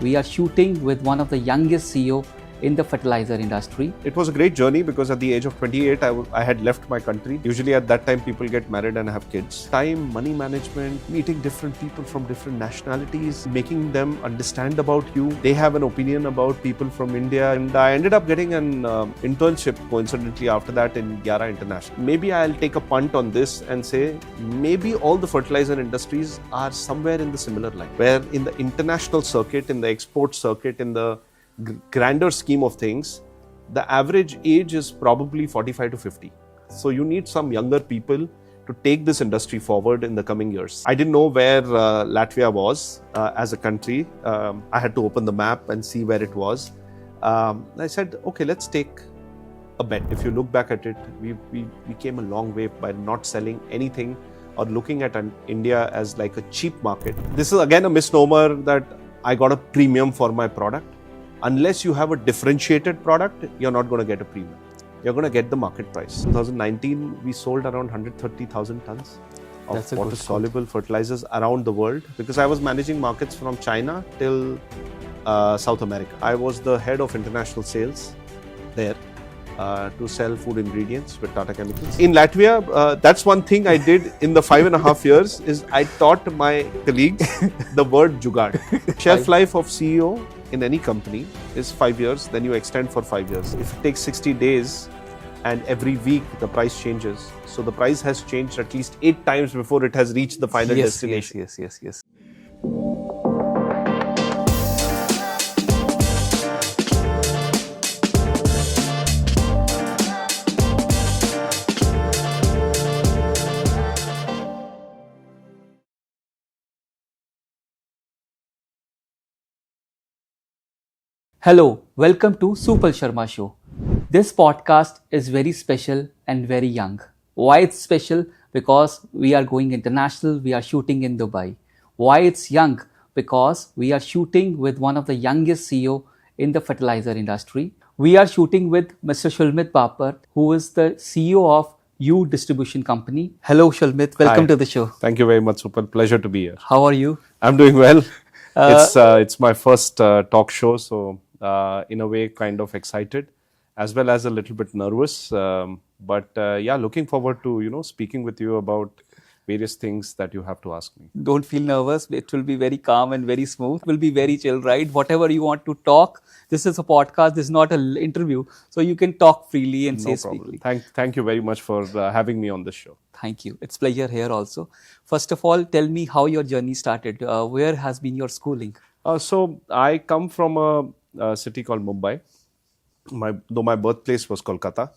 We are shooting with one of the youngest CEO in the fertilizer industry. It was a great journey because at the age of 28, I had left my country. Usually at that time, people get married and have kids. Time, money management, meeting different people from different nationalities, making them understand about you. They have an opinion about people from India. And I ended up getting an internship coincidentally after that in Gyara International. Maybe I'll take a punt on this and say, maybe all the fertilizer industries are somewhere in the similar line, where in the international circuit, in the export circuit, in the grander scheme of things, the average age is probably 45 to 50. So you need some younger people to take this industry forward in the coming years. I didn't know where Latvia was as a country. I had to open the map and see where it was. I said, okay, let's take a bet. If you look back at it, we came a long way by not selling anything or looking at India as like a cheap market. This is again a misnomer that I got a premium for my product. Unless you have a differentiated product, you're not going to get a premium. You're going to get the market price. 2019, we sold around 130,000 tons of water-soluble fertilizers around the world because I was managing markets from China till South America. I was the head of international sales there to sell food ingredients with Tata Chemicals. In Latvia, that's one thing I did in the 5.5 years is I taught my colleagues the word jugaad. Shelf life of CEO in any company is 5 years, then you extend for 5 years. If it takes 60 days and every week the price changes, so the price has changed at least 8 times before it has reached the final destination. Yes. Hello, welcome to Supal Sharma Show. This podcast is very special and very young. Why it's special? Because we are going international, we are shooting in Dubai. Why it's young? Because we are shooting with one of the youngest CEO in the fertilizer industry. We are shooting with Mr. Shulmit Bapat, who is the CEO of U Distribution Company. Hello Shulmit, welcome to the show. Thank you very much, Supal. Pleasure to be here. How are you? I'm doing well. It's my first talk show, so in a way kind of excited as well as a little bit nervous. But looking forward to speaking with you about various things that you have to ask me. Don't feel nervous. It will be very calm and very smooth. It will be very chill, right? Whatever you want to talk. This is a podcast. This is not an interview. So you can talk freely and say freely. Thank you very much for having me on this show. Thank you. It's pleasure here also. First of all, tell me how your journey started. Where has been your schooling? So I come from a city called Mumbai. Though my birthplace was Kolkata.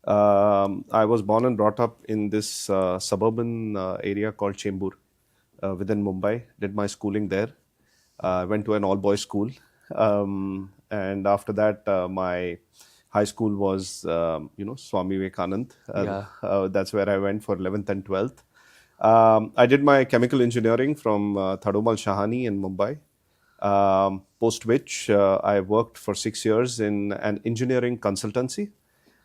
I was born and brought up in this suburban area called Chembur within Mumbai. Did my schooling there. Went to an all-boys school. And after that, my high school was, Swami Vivekanand. That's where I went for 11th and 12th. I did my chemical engineering from Thadomal Shahani in Mumbai. Post which I worked for 6 years in an engineering consultancy.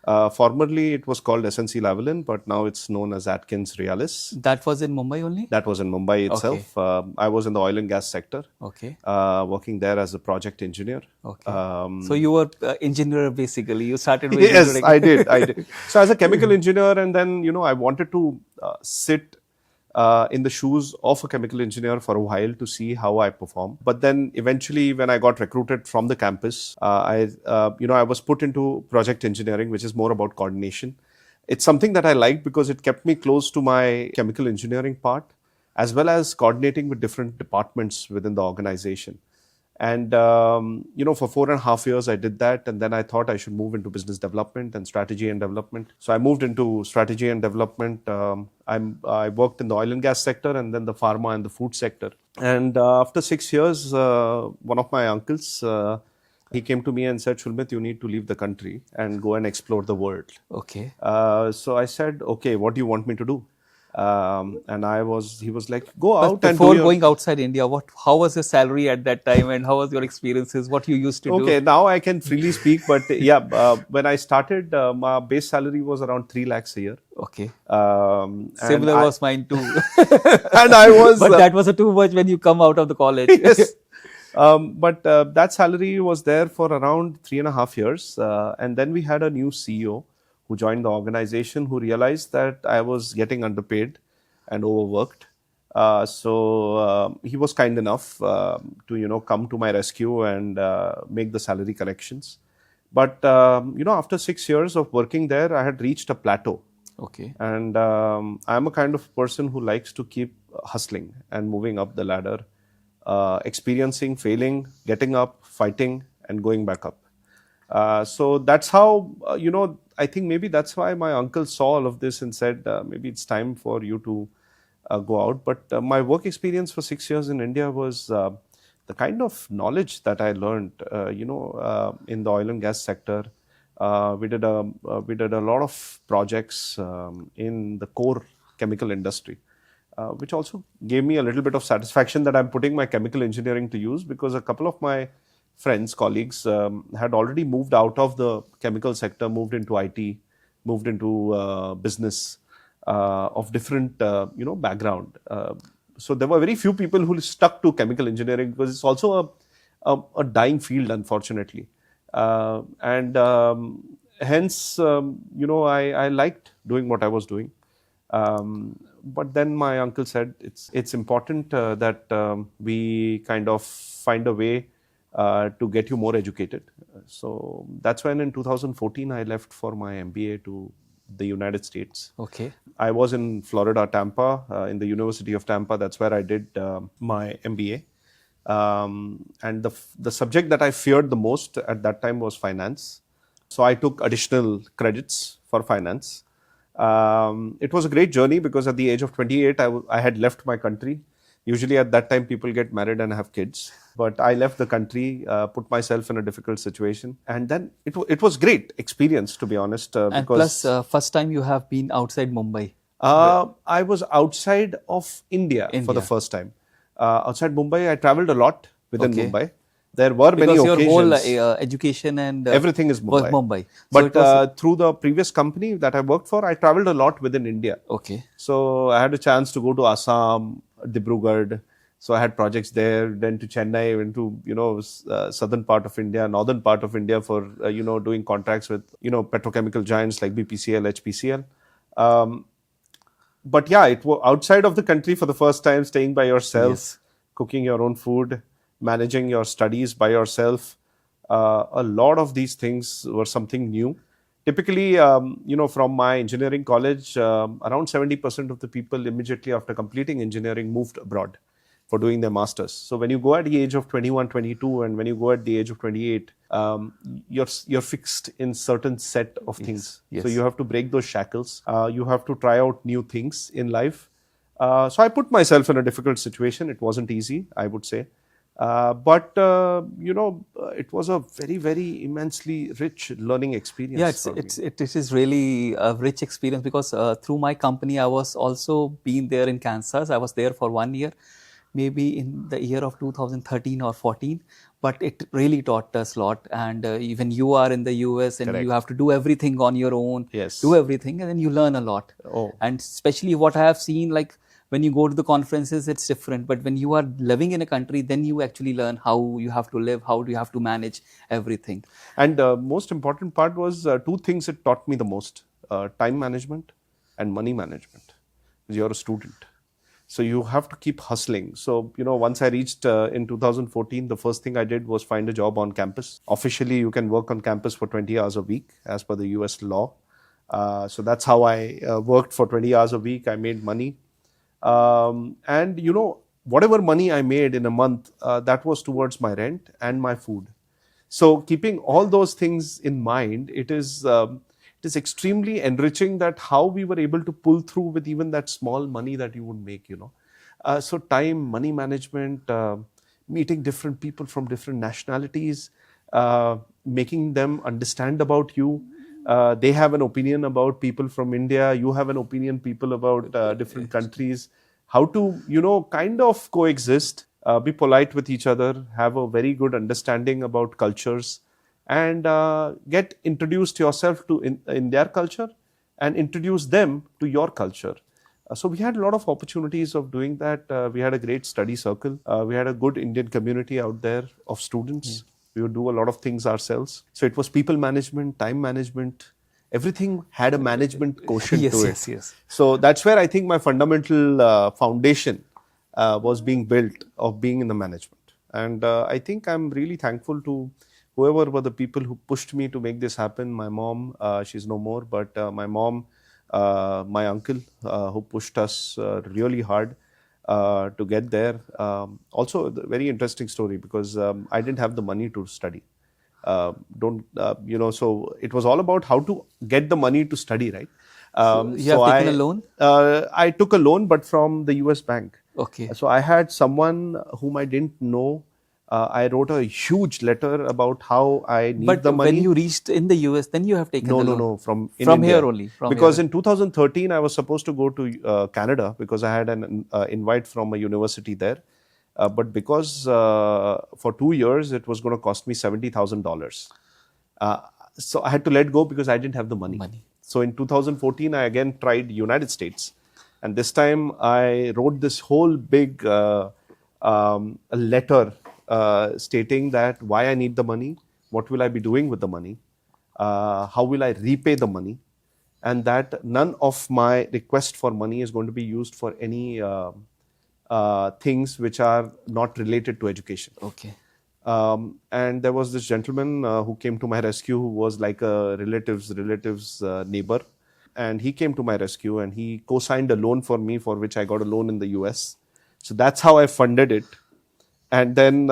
Formerly it was called SNC Lavalin, but now it's known as Atkins Realis. That was in Mumbai only? That was in Mumbai itself. Okay. I was in the oil and gas sector. Okay. Working there as a project engineer. Okay. So you were engineer basically. You started with Yes, I did. So as a chemical engineer, and then I wanted to sit in the shoes of a chemical engineer for a while to see how I perform. But then eventually when I got recruited from the campus, I was put into project engineering, which is more about coordination. It's something that I liked because it kept me close to my chemical engineering part, as well as coordinating with different departments within the organization. And, for 4.5 years, I did that. And then I thought I should move into business development and strategy and development. So I moved into strategy and development. I worked in the oil and gas sector and then the pharma and the food sector. And after 6 years, one of my uncles, he came to me and said, Shulmit, you need to leave the country and go and explore the world. Okay. So I said, okay, what do you want me to do? And he was like, go But out and do before your. going outside India, how was your salary at that time, and how was your experiences? What you used to Okay, do? now I can freely speak, but yeah, when I started, my base salary was around 3 lakhs a year. Okay, And similar was mine too. and I was, But that was too much when you come out of the college. yes. But that salary was there for around 3.5 years. And then we had a new CEO who joined the organization who realized that I was getting underpaid and overworked. So he was kind enough to come to my rescue and make the salary corrections. But after 6 years of working there, I had reached a plateau. Okay. And I'm a kind of person who likes to keep hustling and moving up the ladder, experiencing, failing, getting up, fighting, and going back up. So that's how, I think maybe that's why my uncle saw all of this and said, maybe it's time for you to go out. But my work experience for 6 years in India was the kind of knowledge that I learned, in the oil and gas sector. We did a lot of projects in the core chemical industry, which also gave me a little bit of satisfaction that I'm putting my chemical engineering to use, because a couple of my friends, colleagues, had already moved out of the chemical sector, moved into IT, moved into business of different background. So there were very few people who stuck to chemical engineering, because it's also a dying field, unfortunately. And hence, I liked doing what I was doing. But then my uncle said it's important that we kind of find a way to get you more educated. So that's when in 2014 I left for my MBA to the United States. Okay. I was in Florida, Tampa, in the University of Tampa. That's where I did my MBA. And the subject that I feared the most at that time was finance. So I took additional credits for finance. It was a great journey, because at the age of 28, I had left my country. Usually at that time, people get married and have kids. But I left the country, put myself in a difficult situation. And then it was great experience, to be honest. And because plus, first time you have been outside Mumbai. I was outside of India for the first time. Outside Mumbai, I traveled a lot within Okay. Mumbai. There were many Because your occasions. whole education and Everything is was Mumbai. Mumbai. So But it was, through the previous company that I worked for, I traveled a lot within India. okay. So I had a chance to go to Assam, Dibrugarh. So I had projects there. Then to Chennai, went to southern part of India, northern part of India for doing contracts with petrochemical giants like BPCL, HPCL. But yeah, it was outside of the country for the first time, staying by yourself, Yes. cooking your own food, managing your studies by yourself. A lot of these things were something new. Typically, from my engineering college, around 70% of the people immediately after completing engineering moved abroad for doing their masters. So when you go at the age of 21, 22, and when you go at the age of 28, you're fixed in certain set of things. Yes. So you have to break those shackles. You have to try out new things in life. So I put myself in a difficult situation. It wasn't easy, I would say. But it was a very, very immensely rich learning experience. Yeah, it is really a rich experience, because through my company, I was also been there in Kansas. I was there for 1 year, maybe in the year of 2013 or 14. But it really taught us a lot. And even you are in the US and Correct. you have to do everything on your own, Yes. do everything, and then you learn a lot. Oh. And especially what I have seen, like when you go to the conferences, it's different. But when you are living in a country, then you actually learn how you have to live, how do you have to manage everything. And most important part was two things it taught me the most: time management and money management. You're a student, so you have to keep hustling. So once I reached in 2014, the first thing I did was find a job on campus. Officially, you can work on campus for 20 hours a week as per the US law. So that's how I worked for 20 hours a week. I made money. And whatever money I made in a month, that was towards my rent and my food. So keeping all those things in mind, it is extremely enriching that how we were able to pull through with even that small money that you would make. So time, money management, meeting different people from different nationalities, making them understand about you, They have an opinion about people from India. You have an opinion, people about different countries. How to, kind of coexist, be polite with each other, have a very good understanding about cultures, and get introduced yourself to in their culture and introduce them to your culture. So we had a lot of opportunities of doing that. We had a great study circle. We had a good Indian community out there of students. We would do a lot of things ourselves. So it was people management, time management. Everything had a management quotient to it. Yes. So that's where I think my fundamental foundation was being built of being in the management. And I think I'm really thankful to whoever were the people who pushed me to make this happen. My mom, she's no more, but my mom, my uncle, who pushed us really hard to get there. Also, a very interesting story because I didn't have the money to study. So it was all about how to get the money to study, right? You have taken a loan? I took a loan, but from the US bank. Okay. So I had someone whom I didn't know. I wrote a huge letter about how I need the money. But when you reached in the US, then you have taken the loan? No, from India. Here only. Because in 2013, I was supposed to go to Canada because I had an invite from a university there. But because for 2 years, it was going to cost me $70,000. So I had to let go because I didn't have the money. So in 2014, I again tried United States. And this time I wrote this whole big letter stating that why I need the money, what will I be doing with the money, how will I repay the money, and that none of my request for money is going to be used for any things which are not related to education. Okay. And there was this gentleman who came to my rescue who was like a relative's neighbor. And he came to my rescue and he co-signed a loan for me, for which I got a loan in the US. So that's how I funded it. And then,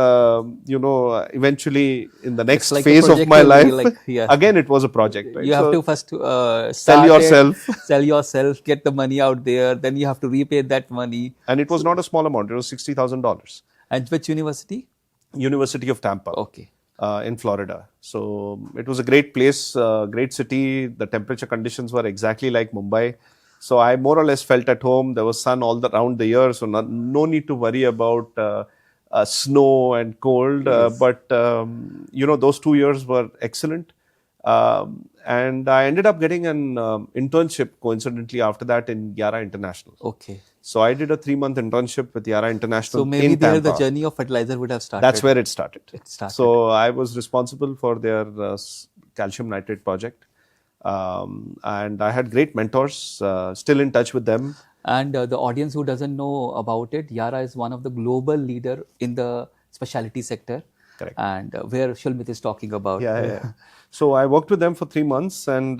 eventually in the next phase of my life, again, it was a project. Right? You have to first sell yourself, get the money out there. Then you have to repay that money. And it was not a small amount. It was $60,000. And which university? University of Tampa. Okay. In Florida. So it was a great place, great city. The temperature conditions were exactly like Mumbai. So I more or less felt at home. There was sun all around the year. So no need to worry about snow and cold. Yes. But those 2 years were excellent. And I ended up getting an internship coincidentally after that in Yara International. Okay. So I did a 3-month internship with Yara International. So maybe there the journey of fertilizer would have started. That's where it started. So I was responsible for their calcium nitrate project. And I had great mentors, still in touch with them. And the audience who doesn't know about it, Yara is one of the global leader in the specialty sector. Correct. And where Shulmit is talking about. Yeah. So I worked with them for 3 months, and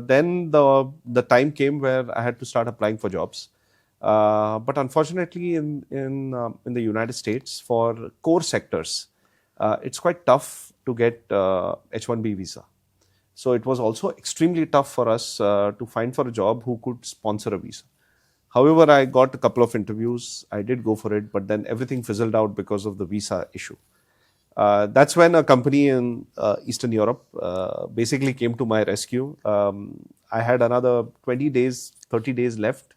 then the time came where I had to start applying for jobs. But unfortunately, in the United States, for core sectors, it's quite tough to get H-1B visa. So it was also extremely tough for us to find for a job who could sponsor a visa. However, I got a couple of interviews. I did go for it, but then everything fizzled out because of the visa issue. That's when a company in Eastern Europe basically came to my rescue. I had another 20 days, 30 days left.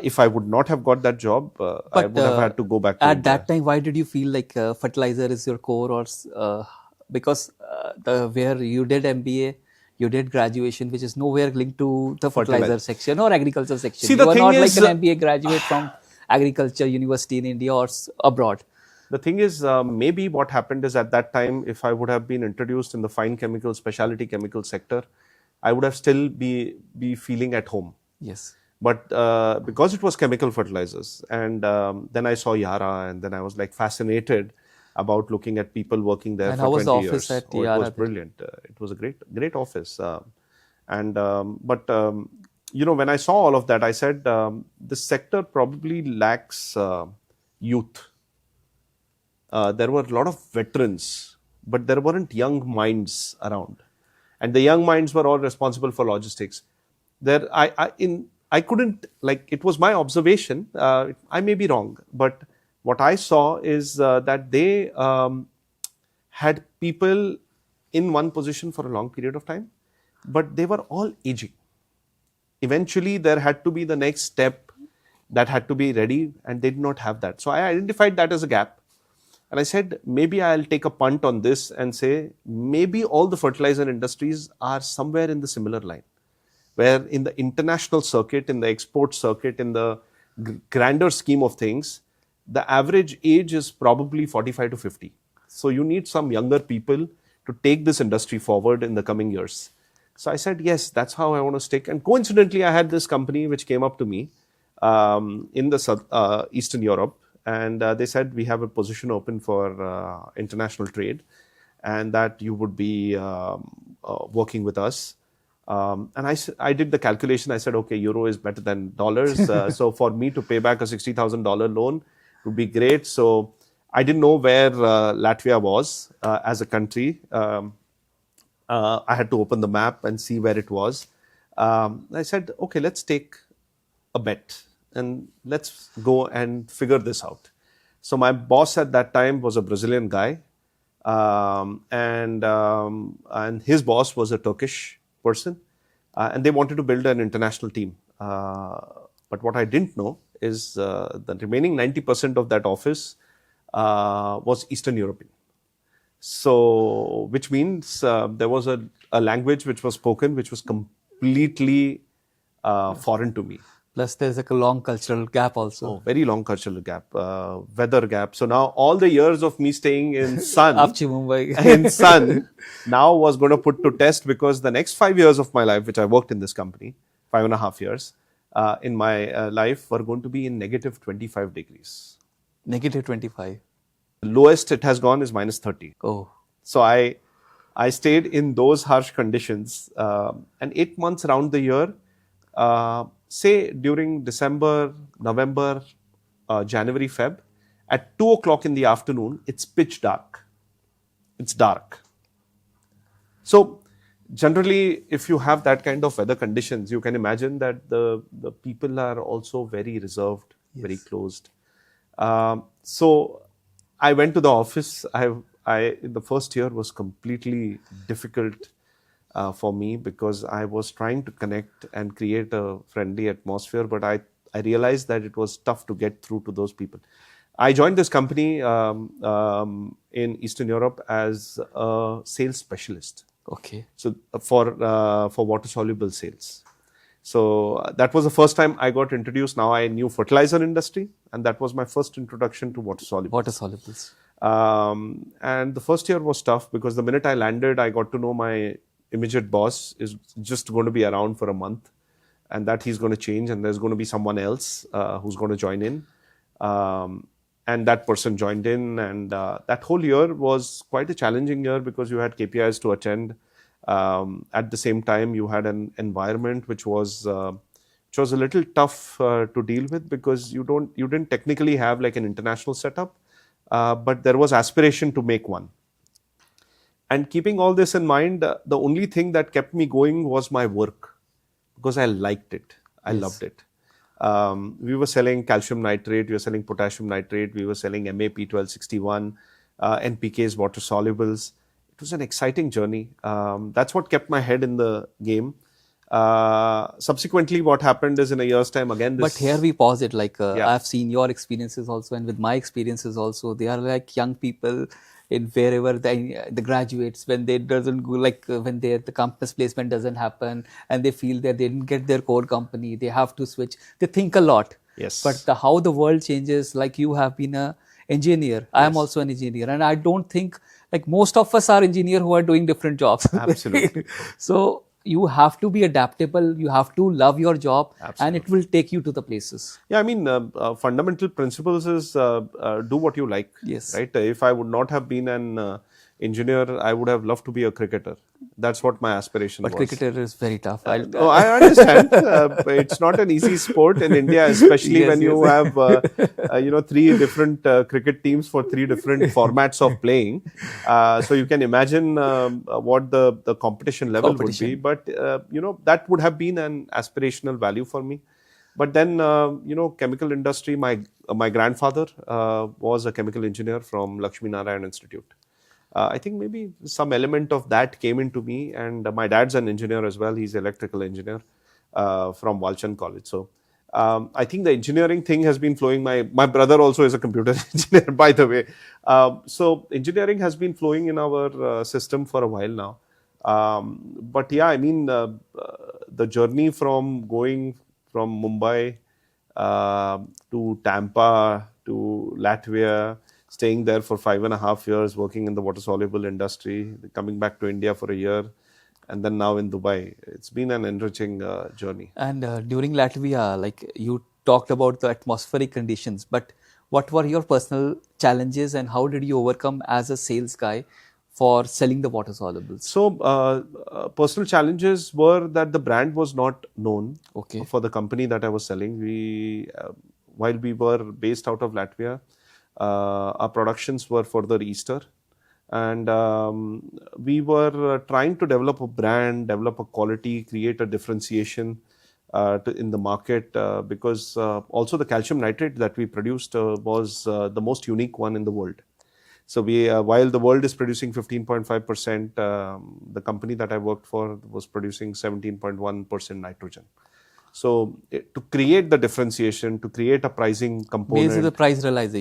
If I would not have got that job, I would have had to go back to At India. that time, why did you feel like fertilizer is your core? Or because where you did MBA, you did graduation, which is nowhere linked to the fertilizer section or agriculture section. See, you are not like an MBA graduate from agriculture university in India or abroad. The thing is, maybe what happened is at that time, if I would have been introduced in the fine chemical, specialty chemical sector, I would have still be feeling at home. Yes. But because it was chemical fertilizers, and then I saw Yara, and then I was like fascinated about looking at people working there for 20 years. And how was the office at Yara? It was brilliant. It was a great office. But when I saw all of that, I said, this sector probably lacks youth. There were a lot of veterans, but there weren't young minds around. And the young minds were all responsible for logistics. I couldn't, it was my observation, I may be wrong, but what I saw is that they had people in one position for a long period of time, but they were all aging. Eventually, there had to be the next step that had to be ready, and they did not have that. So I identified that as a gap. And I said, maybe I'll take a punt on this and say, maybe all the fertilizer industries are somewhere in the similar line, where in the international circuit, in the export circuit, in the grander scheme of things, the average age is probably 45 to 50. So you need some younger people to take this industry forward in the coming years. So I said, yes, that's how I want to stick. And coincidentally, I had this company which came up to me in the Eastern Europe. And they said, we have a position open for international trade and that you would be working with us. And I did the calculation. I said, okay, euro is better than dollars. So for me to pay back a $60,000 loan would be great. So I didn't know where Latvia was as a country. I had to open the map and see where it was. I said, okay, let's take a bet and let's go and figure this out. So my boss at that time was a Brazilian guy, and his boss was a Turkish person, and they wanted to build an international team. But what I didn't know is the remaining 90% of that office was Eastern European. So, which means there was a language which was spoken, which was completely foreign to me. Plus, there's like a long cultural gap also. Oh, very long cultural gap, weather gap. So now all the years of me staying in sun, Mumbai. in sun, now was going to put to test, because the next 5 years of my life, which I worked in this company, 5.5 years in my life, were going to be in negative 25 degrees. Negative 25. The lowest it has gone is minus 30. Oh. So I stayed in those harsh conditions, and 8 months around the year, say during December, November, January, Feb, at 2 o'clock in the afternoon, it's pitch dark. It's dark. So generally, if you have that kind of weather conditions, you can imagine that the people are also very reserved, yes, very closed. So I went to the office. In the first year was completely difficult for me, because I was trying to connect and create a friendly atmosphere, but I realized that it was tough to get through to those people. I joined this company in Eastern Europe as a sales specialist. Okay. So for water soluble sales. So that was the first time I got introduced. Now I knew fertilizer industry, and that was my first introduction to water solubles. Water solubles. And the first year was tough, because the minute I landed, I got to know my immediate boss is just going to be around for a month, and that he's going to change, and there's going to be someone else who's going to join in. And that person joined in, and that whole year was quite a challenging year, because you had KPIs to attend. At the same time, you had an environment which was a little tough to deal with, because you didn't technically have like an international setup, but there was aspiration to make one. And keeping all this in mind, the only thing that kept me going was my work, because I liked it. I loved it. We were selling calcium nitrate, we were selling potassium nitrate, we were selling MAP 1261, NPKs, water solubles. It was an exciting journey. That's what kept my head in the game. Subsequently, what happened is, in a year's time, again, But here we pause it. Like Yeah. I've seen your experiences also, and with my experiences also, they are like young people in wherever the graduates, when they doesn't go, like when the campus placement doesn't happen, and they feel that they didn't get their core company, they have to switch. They think a lot. Yes. But how the world changes, like you have been a engineer, I am also an engineer, and I don't think, like most of us are engineer who are doing different jobs. Absolutely. So you have to be adaptable, you have to love your job, and it will take you to the places. Yeah, I mean, fundamental principles is do what you like. Yes. Right? If I would not have been an engineer, I would have loved to be a cricketer. That's what my aspiration was. But cricketer is very tough. I understand. It's not an easy sport in India, especially when you have, 3 different cricket teams for 3 different formats of playing. So you can imagine what the competition level would be. But, that would have been an aspirational value for me. But then, chemical industry, my grandfather was a chemical engineer from Lakshmi Narayan Institute. I think maybe some element of that came into me. And my dad's an engineer as well. He's an electrical engineer from Walchand College. So I think the engineering thing has been flowing. My brother also is a computer engineer, by the way. So engineering has been flowing in our system for a while now. But yeah, I mean, the journey from going from Mumbai to Tampa to Latvia, staying there for 5.5 years, working in the water soluble industry, coming back to India for a year, and then now in Dubai. It's been an enriching journey. And during Latvia, like you talked about the atmospheric conditions, but what were your personal challenges and how did you overcome as a sales guy for selling the water solubles? So, personal challenges were that the brand was not known Okay. for the company that I was selling. While we were based out of Latvia, our productions were further easter. And we were trying to develop a brand, develop a quality, create a differentiation in the market because also the calcium nitrate that we produced was the most unique one in the world. So while the world is producing 15.5%, the company that I worked for was producing 17.1% nitrogen. So to create the differentiation, to create a pricing component, basically the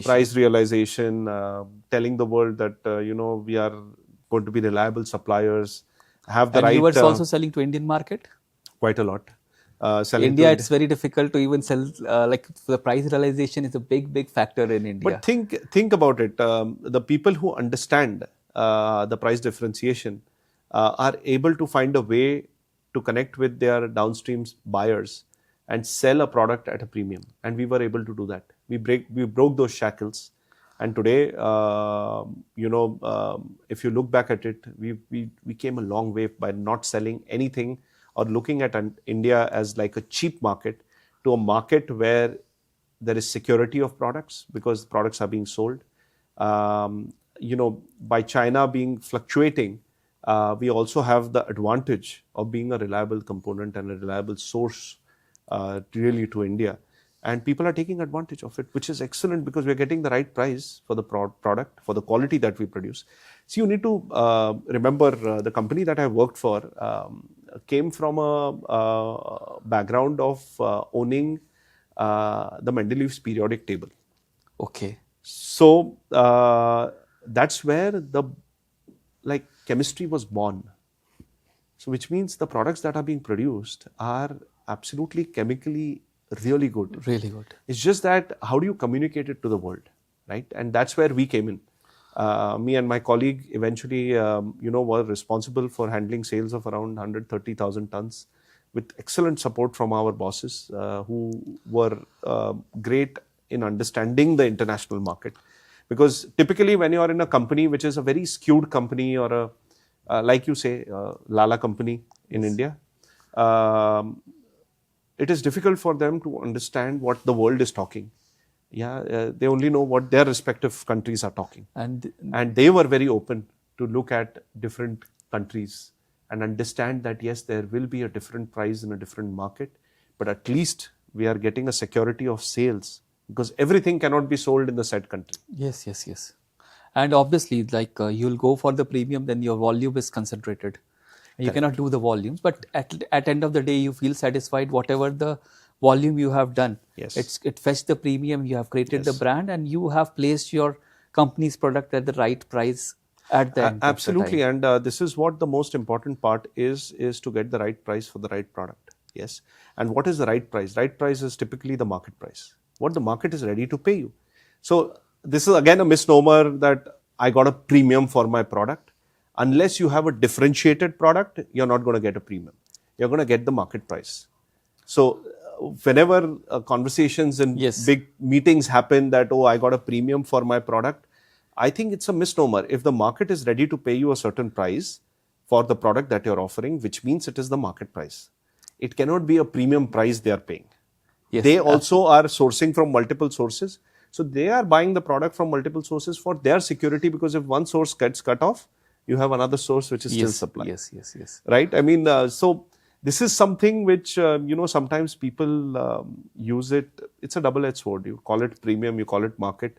price realization, telling the world that we are going to be reliable suppliers, have the and right. you were also selling to Indian market? Quite a lot. India, it's very difficult to even sell. Like the price realization is a big factor in India. But think about it. The people who understand the price differentiation are able to find a way to connect with their downstream buyers and sell a product at a premium. And we were able to do that. We broke those shackles. And today, if you look back at it, we came a long way by not selling anything or looking at India as like a cheap market to a market where there is security of products because products are being sold. By China being fluctuating, we also have the advantage of being a reliable component and a reliable source really to India. And people are taking advantage of it, which is excellent because we're getting the right price for the product, for the quality that we produce. So you need to remember the company that I worked for came from a background of owning the Mendel's periodic table. Okay. So that's where the chemistry was born. So which means the products that are being produced are absolutely chemically really good. Really good. It's just that how do you communicate it to the world, right? And that's where we came in. Me and my colleague eventually, were responsible for handling sales of around 130,000 tons with excellent support from our bosses who were great in understanding the international market. Because typically when you are in a company which is a very skewed company or like you say, Lala company in India, it is difficult for them to understand what the world is talking. They only know what their respective countries are talking. And they were very open to look at different countries and understand that yes, there will be a different price in a different market, but at least we are getting a security of sales because everything cannot be sold in the said country. Yes. And obviously, you'll go for the premium, then your volume is concentrated. You cannot do the volumes, but at end of the day, you feel satisfied whatever the volume you have done. Yes. It fetched the premium, you have created the brand and you have placed your company's product at the right price at the end. Absolutely. And this is what the most important part is to get the right price for the right product. Yes. And what is the right price? Right price is typically the market price. What the market is ready to pay you. So this is again a misnomer that I got a premium for my product. Unless you have a differentiated product, you're not going to get a premium. You're going to get the market price. So whenever conversations and big meetings happen that, I got a premium for my product, I think it's a misnomer. If the market is ready to pay you a certain price for the product that you're offering, which means it is the market price. It cannot be a premium price they are paying. Yes, they also are sourcing from multiple sources. So they are buying the product from multiple sources for their security because if one source gets cut off, you have another source which is still supplying. Yes. Right? I mean, so this is something which, sometimes people use it. It's a double-edged sword. You call it premium, you call it market.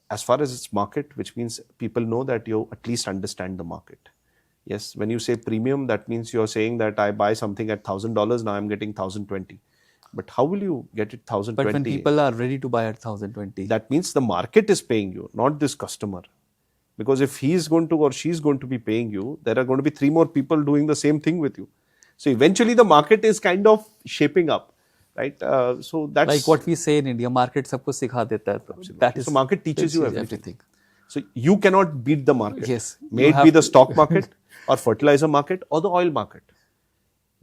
as far as its market, which means people know that you at least understand the market. Yes, when you say premium, that means you're saying that I buy something at $1,000, now I'm getting 1,020. But how will you get it 1,020? But when people are ready to buy at 1,020, that means the market is paying you, not this customer. Because if he is going to or she is going to be paying you, there are going to be 3 more people doing the same thing with you. So eventually the market is kind of shaping up, right? So that's like what we say in India, market sabko sikha deta hai. Absolutely. That is so market teaches you everything. So you cannot beat the market. Yes, May it be the stock market or fertilizer market or the oil market.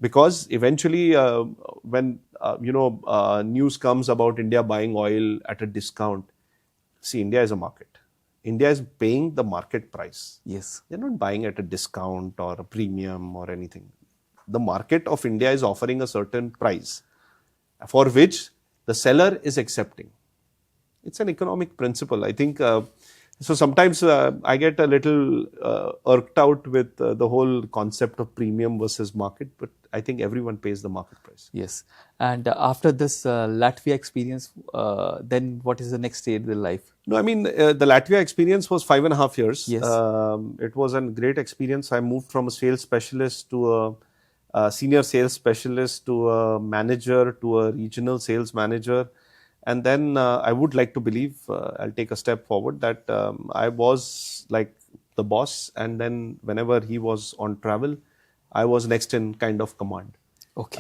Because eventually when news comes about India buying oil at a discount, see, India is a market. India is paying the market price. Yes. They're not buying at a discount or a premium or anything. The market of India is offering a certain price for which the seller is accepting. It's an economic principle. I think, so sometimes I get a little irked out with the whole concept of premium versus market, but I think everyone pays the market price. Yes. And after this Latvia experience, then what is the next stage in life? No, I mean, the Latvia experience was 5.5 years. Yes. It was a great experience. I moved from a sales specialist to a senior sales specialist to a manager to a regional sales manager. And then I would like to believe, I'll take a step forward, that I was like the boss. And then whenever he was on travel, I was next in kind of command. Okay.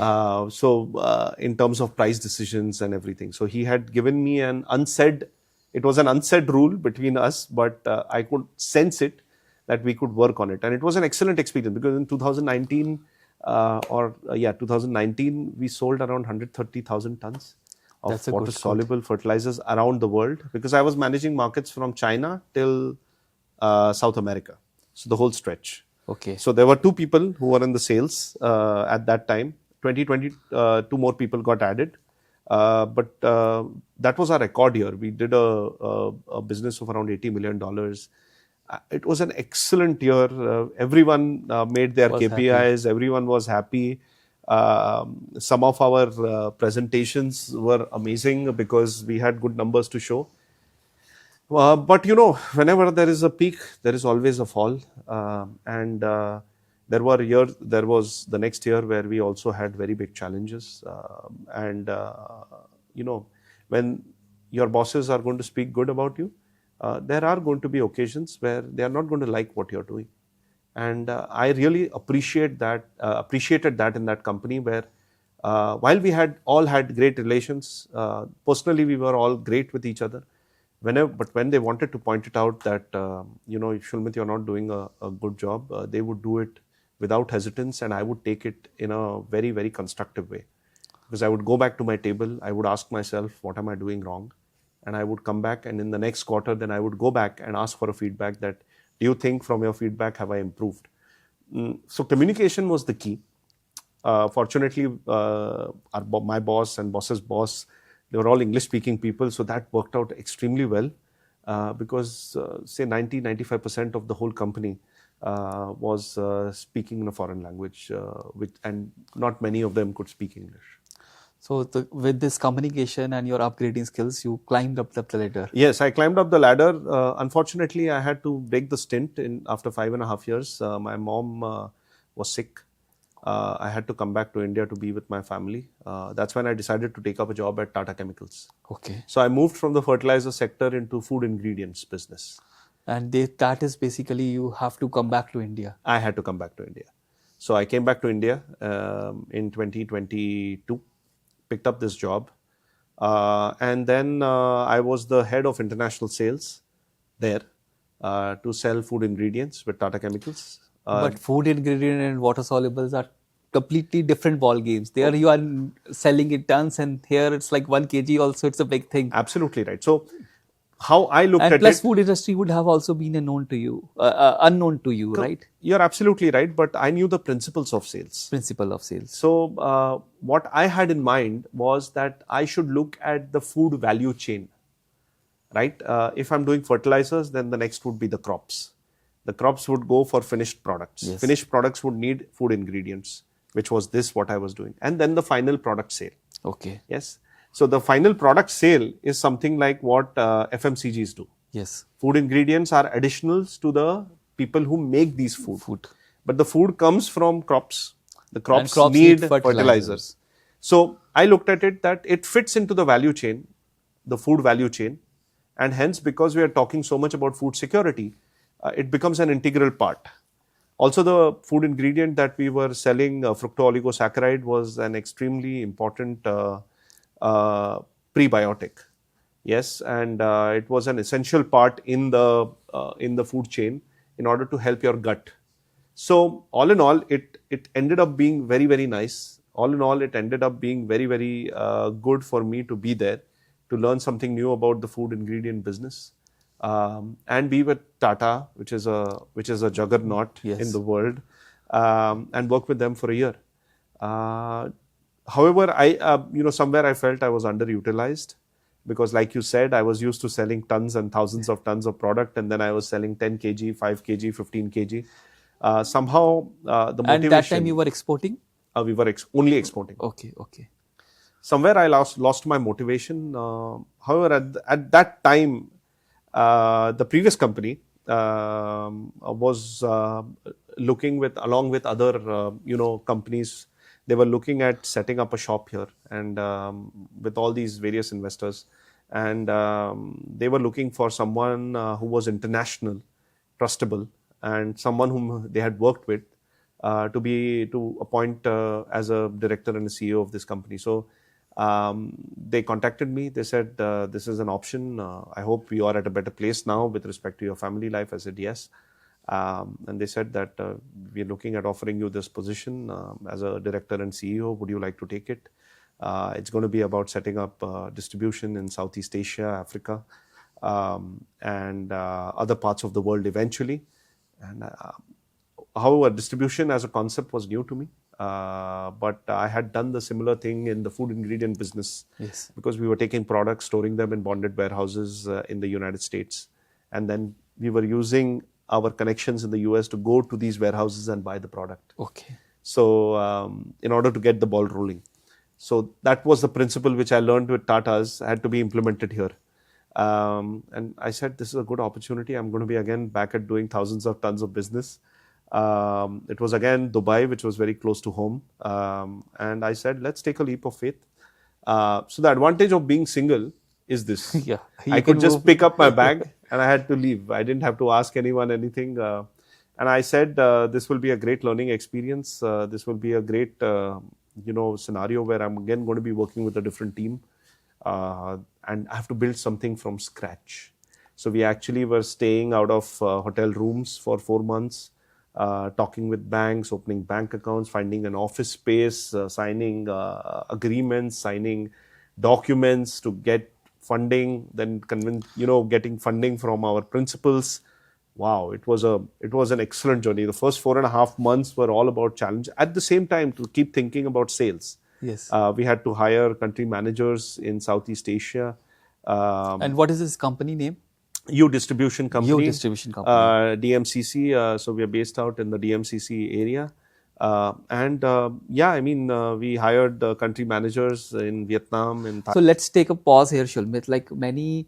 So in terms of price decisions and everything. So he had given me an unsaid, it was an unsaid rule between us, but I could sense it that we could work on it. And it was an excellent experience because in 2019, 2019, we sold around 130,000 tons of water-soluble fertilizers around the world, because I was managing markets from China till South America. So the whole stretch. Okay. So there were 2 people who were in the sales at that time. 2020, 2 more people got added. But that was our record year. We did a business of around $80 million. It was an excellent year. Everyone made their KPIs. Happy. Everyone was happy. Some of our presentations were amazing because we had good numbers to show. But whenever there is a peak, there is always a fall. And there was the next year where we also had very big challenges. When your bosses are going to speak good about you, there are going to be occasions where they are not going to like what you're doing. And I really appreciated that in that company where while we all had great relations, personally we were all great with each other. But when they wanted to point it out that, Shulmit, you're not doing a good job, they would do it without hesitance, and I would take it in a very, very constructive way. Because I would go back to my table, I would ask myself, what am I doing wrong? And I would come back, and in the next quarter, then I would go back and ask for a feedback that, do you think from your feedback, have I improved? So communication was the key. Fortunately, my boss and boss's boss, they were all English-speaking people, so that worked out extremely well because, say, 90-95% of the whole company was speaking in a foreign language, and not many of them could speak English. So with this communication and your upgrading skills, you climbed up the ladder. Yes, I climbed up the ladder. Unfortunately, I had to break the stint after 5.5 years. My mom was sick. I had to come back to India to be with my family. That's when I decided to take up a job at Tata Chemicals. Okay. So I moved from the fertilizer sector into food ingredients business. And that is basically you have to come back to India. I had to come back to India. So I came back to India in 2022, picked up this job. And then I was the head of international sales there to sell food ingredients with Tata Chemicals. But food ingredient and water solubles are completely different ball games. There you are selling in tons, and here it's like 1 kg also, it's a big thing. Absolutely right. So how I looked at it... And plus food industry would have also been unknown to you, right? You're absolutely right, but I knew the principles of sales. Principle of sales. So what I had in mind was that I should look at the food value chain, right? If I'm doing fertilizers, then the next would be the crops. The crops would go for finished products. Yes. Finished products would need food ingredients, which was what I was doing. And then the final product sale. Okay. Yes. So the final product sale is something like what FMCGs do. Yes. Food ingredients are additionals to the people who make these food. But the food comes from crops. The crops need need fertilizers. So I looked at it that it fits into the value chain, the food value chain, and hence because we are talking so much about food security, it becomes an integral part. Also, the food ingredient that we were selling, fructooligosaccharide, was an extremely important prebiotic. Yes, and it was an essential part in the food chain in order to help your gut. So all in all, it ended up being very, very nice. All in all, it ended up being very, very good for me to be there, to learn something new about the food ingredient business, and be with Tata, which is a juggernaut in the world, and work with them for a year. However, somewhere I felt I was underutilized, because like you said, I was used to selling tons and thousands of tons of product, and then I was selling 10 kg, 5 kg, 15 kg. Somehow the motivation... And that time you were exporting? We were only exporting. Okay. Somewhere I lost my motivation. However, at that time, the previous company was looking along with other companies. They were looking at setting up a shop here, and with all these various investors, and they were looking for someone who was international, trustable, and someone whom they had worked with to appoint as a director and a CEO of this company. So they contacted me. They said, this is an option. I hope you are at a better place now with respect to your family life. I said yes. And they said that we are looking at offering you this position as a director and CEO. Would you like to take it? It's going to be about setting up distribution in Southeast Asia, Africa, and other parts of the world eventually. And however, distribution as a concept was new to me. But I had done the similar thing in the food ingredient business. Yes. Because we were taking products, storing them in bonded warehouses in the United States. And then we were using our connections in the US to go to these warehouses and buy the product. Okay. So in order to get the ball rolling. So that was the principle which I learned with Tata's, had to be implemented here. And I said, this is a good opportunity. I'm going to be again back at doing thousands of tons of business. It was again Dubai, which was very close to home. And I said, let's take a leap of faith. So the advantage of being single is this. Yeah, I could just pick up my bag and I had to leave. I didn't have to ask anyone anything. And I said, this will be a great learning experience. This will be a great, scenario where I'm again going to be working with a different team. And I have to build something from scratch. So we actually were staying out of hotel rooms for 4 months. Talking with banks, opening bank accounts, finding an office space, signing agreements, signing documents to get funding, then getting funding from our principals. Wow, it was an excellent journey. The first 4.5 months were all about challenge. At the same time, to keep thinking about sales. Yes. We had to hire country managers in Southeast Asia. And what is this company name? U Distribution Company. U Distribution Company. DMCC. So we are based out in the DMCC area. We hired country managers in Vietnam. So let's take a pause here, Shulmit. Like many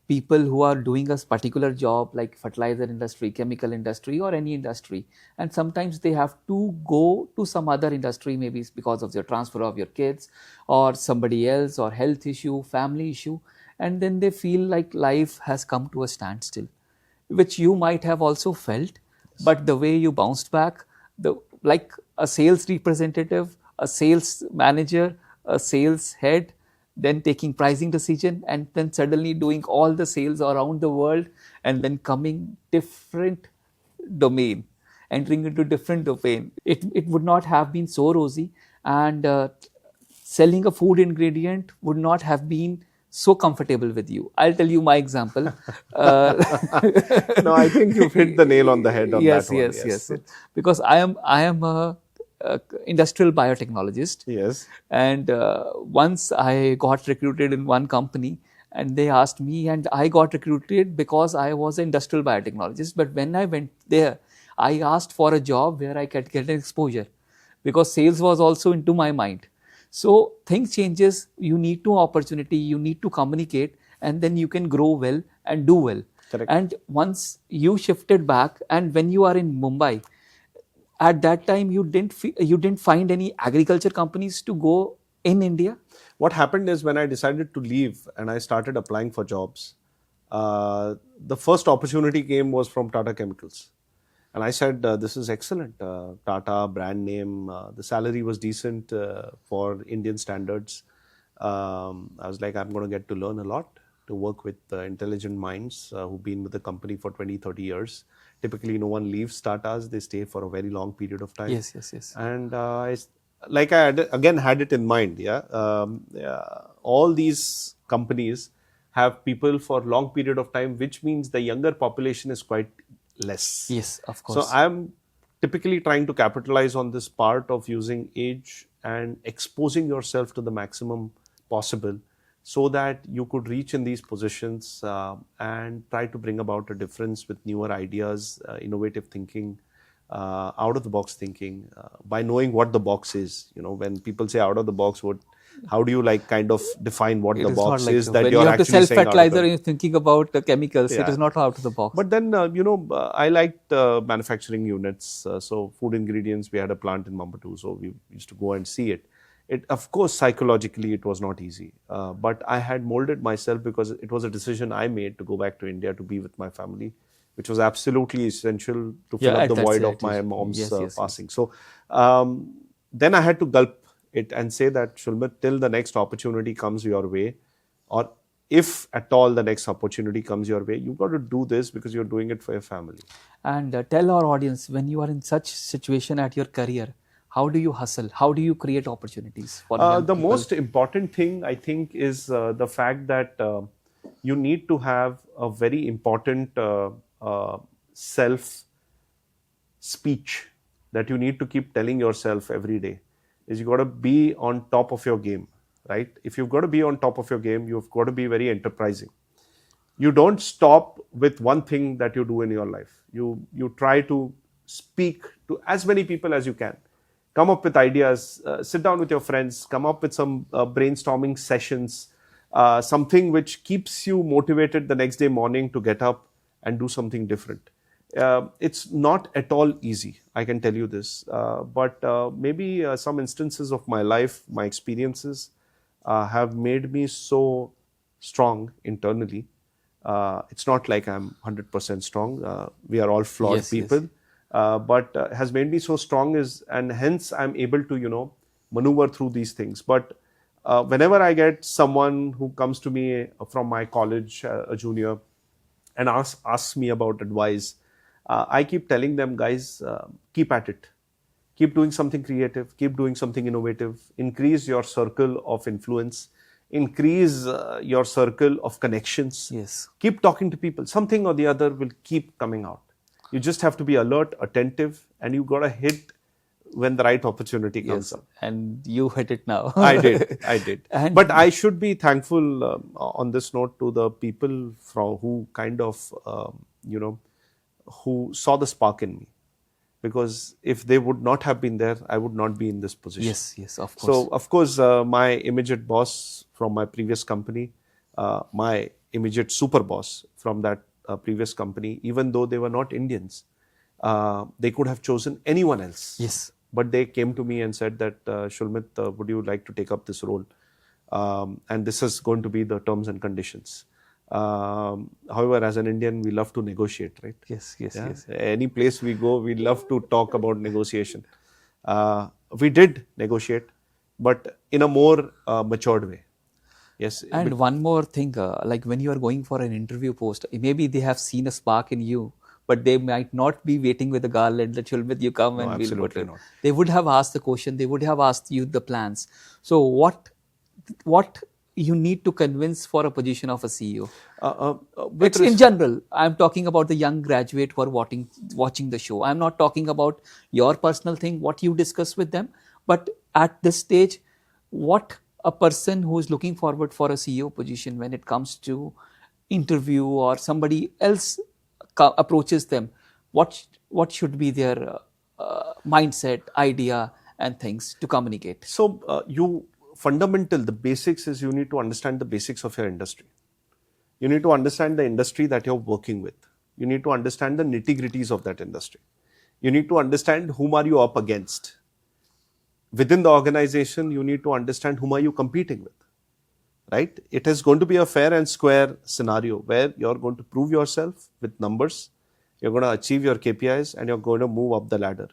people who are doing a particular job like fertilizer industry, chemical industry or any industry, and sometimes they have to go to some other industry, maybe it's because of their transfer of your kids or somebody else or health issue, family issue. And then they feel like life has come to a standstill, which you might have also felt. But the way you bounced back, like a sales representative, a sales manager, a sales head, then taking pricing decision, and then suddenly doing all the sales around the world, and then coming different domain, entering into different domain. It would not have been so rosy, and selling a food ingredient would not have been so comfortable with you. I'll tell you my example. No, I think you've hit the nail on the head on that one. Yes. Because I am a industrial biotechnologist. Yes. And once I got recruited in one company, and they asked me, and I got recruited because I was an industrial biotechnologist. But when I went there, I asked for a job where I could get an exposure, because sales was also into my mind. So things changes, you need to opportunity, you need to communicate, and then you can grow well and do well. Correct. And once you shifted back, and when you are in Mumbai, at that time you didn't find any agriculture companies to go in India. What happened is when I decided to leave and I started applying for jobs, the first opportunity came was from Tata Chemicals. And I said, this is excellent. Tata, brand name, the salary was decent for Indian standards. I was like, I'm going to get to learn a lot, to work with intelligent minds who've been with the company for 20, 30 years. Typically, no one leaves Tatas. They stay for a very long period of time. Yes. And I again had it in mind, all these companies have people for long period of time, which means the younger population is quite less. Yes, of course. So I'm typically trying to capitalize on this part of using age and exposing yourself to the maximum possible so that you could reach in these positions and try to bring about a difference with newer ideas, innovative thinking, out of the box thinking, by knowing what the box is. You know, when people say out of the box, how do you kind of define what the box is that when you're you have to actually sell saying? fertilizer and you're thinking about chemicals, Yeah. it is not out of the box. But then, I liked manufacturing units. So food ingredients, we had a plant in Mumbai too, so we used to go and see it. Of course, psychologically, it was not easy. But I had molded myself because it was a decision I made to go back to India to be with my family, which was absolutely essential to fill up the void of my mom's passing. So then I had to gulp it and say that, Shulmit, till the next opportunity comes your way, or if at all the next opportunity comes your way, you've got to do this because you're doing it for your family. And tell our audience, when you are in such situation at your career, how do you hustle? How do you create opportunities for young the people? most important thing, I think, is the fact that you need to have a very important self speech that you need to keep telling yourself every day. Is you got to be on top of your game, right? If you've got to be on top of your game, you've got to be very enterprising. You don't stop with one thing that you do in your life. You try to speak to as many people as you can. Come up with ideas, sit down with your friends, come up with some brainstorming sessions, something which keeps you motivated the next day morning to get up and do something different. It's not at all easy, I can tell you this. But maybe some instances of my life, my experiences have made me so strong internally. It's not like I'm 100% strong. We are all flawed people. But has made me so strong and hence I'm able to, maneuver through these things. But whenever I get someone who comes to me from my college, a junior, and asks me about advice, I keep telling them, guys, keep at it. Keep doing something creative. Keep doing something innovative. Increase your circle of influence. Increase your circle of connections. Yes. Keep talking to people. Something or the other will keep coming out. You just have to be alert, attentive, and you got to hit when the right opportunity comes up. And you hit it now. I did. But I should be thankful on this note to the people who kind of, who saw the spark in me. Because if they would not have been there, I would not be in this position. Yes, of course. So, of course, my immediate boss from my previous company, my immediate super boss from that previous company, even though they were not Indians, they could have chosen anyone else. Yes. But they came to me and said that, Shulmit, would you like to take up this role? And this is going to be the terms and conditions. However, as an Indian, we love to negotiate, right? Yes. Any place we go, we love to talk about negotiation. We did negotiate, but in a more matured way. Yes. And one more thing, like when you are going for an interview post, maybe they have seen a spark in you, but they might not be waiting with a garland that Shulmit, you come and we'll put it. Not. They would have asked the question, they would have asked you the plans. So what you need to convince for a position of a CEO? It's in general. I'm talking about the young graduate who are watching the show. I'm not talking about your personal thing, what you discuss with them, but at this stage, what a person who is looking forward for a CEO position when it comes to interview or somebody else approaches them, what should be their mindset, idea and things to communicate? So the basics is you need to understand the basics of your industry. You need to understand the industry that you're working with. You need to understand the nitty-gritties of that industry. You need to understand whom are you up against. Within the organization, you need to understand whom are you competing with. Right? It is going to be a fair and square scenario where you're going to prove yourself with numbers, you're going to achieve your KPIs, and you're going to move up the ladder.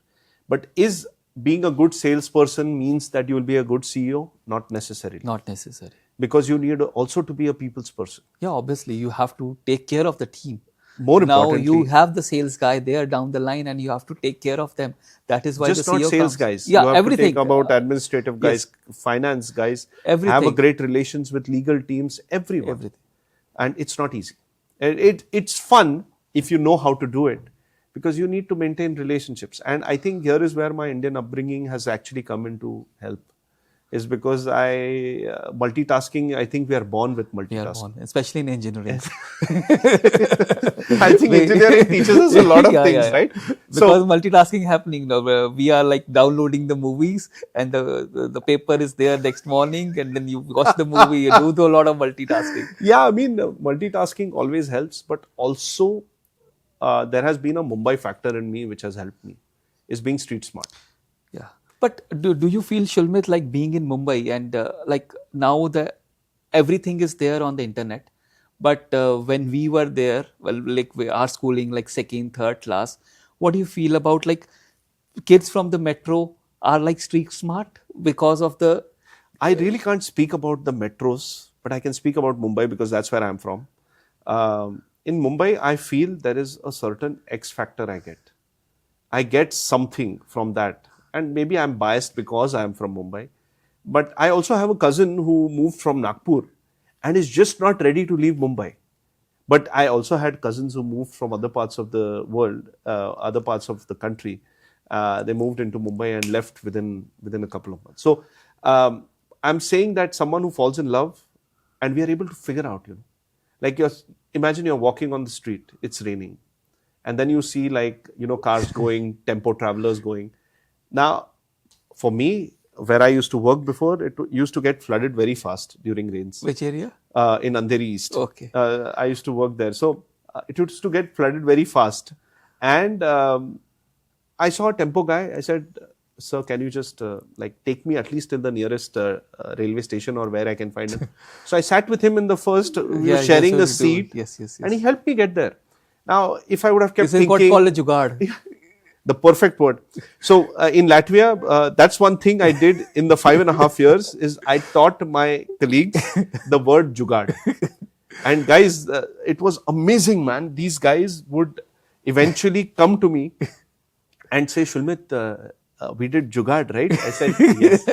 But is being a good salesperson means that you will be a good CEO? Not necessarily. Not necessary. Because you need also to be a people's person. Yeah, obviously, you have to take care of the team. More now importantly, you have the sales guy there down the line and you have to take care of them. That is why just the not CEO sales comes. guys. Yeah, you have everything. to think about administrative guys, Yes. finance guys, Everything. have a great relations with legal teams, everyone. Everything. And it's not easy. It's fun if you know how to do it, because you need to maintain relationships. And I think here is where my Indian upbringing has actually come into help. Is because multitasking, I think we are born with multitasking. We are born, especially in engineering. I think engineering teaches us a lot of things, right? Because multitasking happening now, we are like downloading the movies and the paper is there next morning and then you watch the movie, you do a lot of multitasking. Yeah, I mean, multitasking always helps, but also there has been a Mumbai factor in me which has helped me, is being street smart. Yeah. But do you feel, Shulmit, like being in Mumbai and like now everything is there on the internet, but when we were there, well, like our schooling, like second, third class, what do you feel about like kids from the metro are like street smart because of the... I really can't speak about the metros, but I can speak about Mumbai because that's where I'm from. In Mumbai, I feel there is a certain X factor I get. I get something from that. And maybe I'm biased because I'm from Mumbai. But I also have a cousin who moved from Nagpur and is just not ready to leave Mumbai. But I also had cousins who moved from other parts of the world, other parts of the country. They moved into Mumbai and left within a couple of months. So I'm saying that someone who falls in love and we are able to figure out, like imagine you're walking on the street, it's raining. And then you see like, cars going, tempo travelers going. Now, for me, where I used to work before, it used to get flooded very fast during rains. Which area? In Andheri East. Okay. I used to work there. So, it used to get flooded very fast. And I saw a tempo guy. I said, sir, can you just take me at least in the nearest railway station or where I can find it? So, I sat with him in the first, we were sharing a seat. Yes. And he helped me get there. Now, if I would have kept thinking... This is called a jugaad. The perfect word. So in Latvia, that's one thing I did in the 5.5 years is I taught my colleagues the word jugaad. And guys, it was amazing, man. These guys would eventually come to me and say, Shulmit, we did jugaad, right? I said, yes,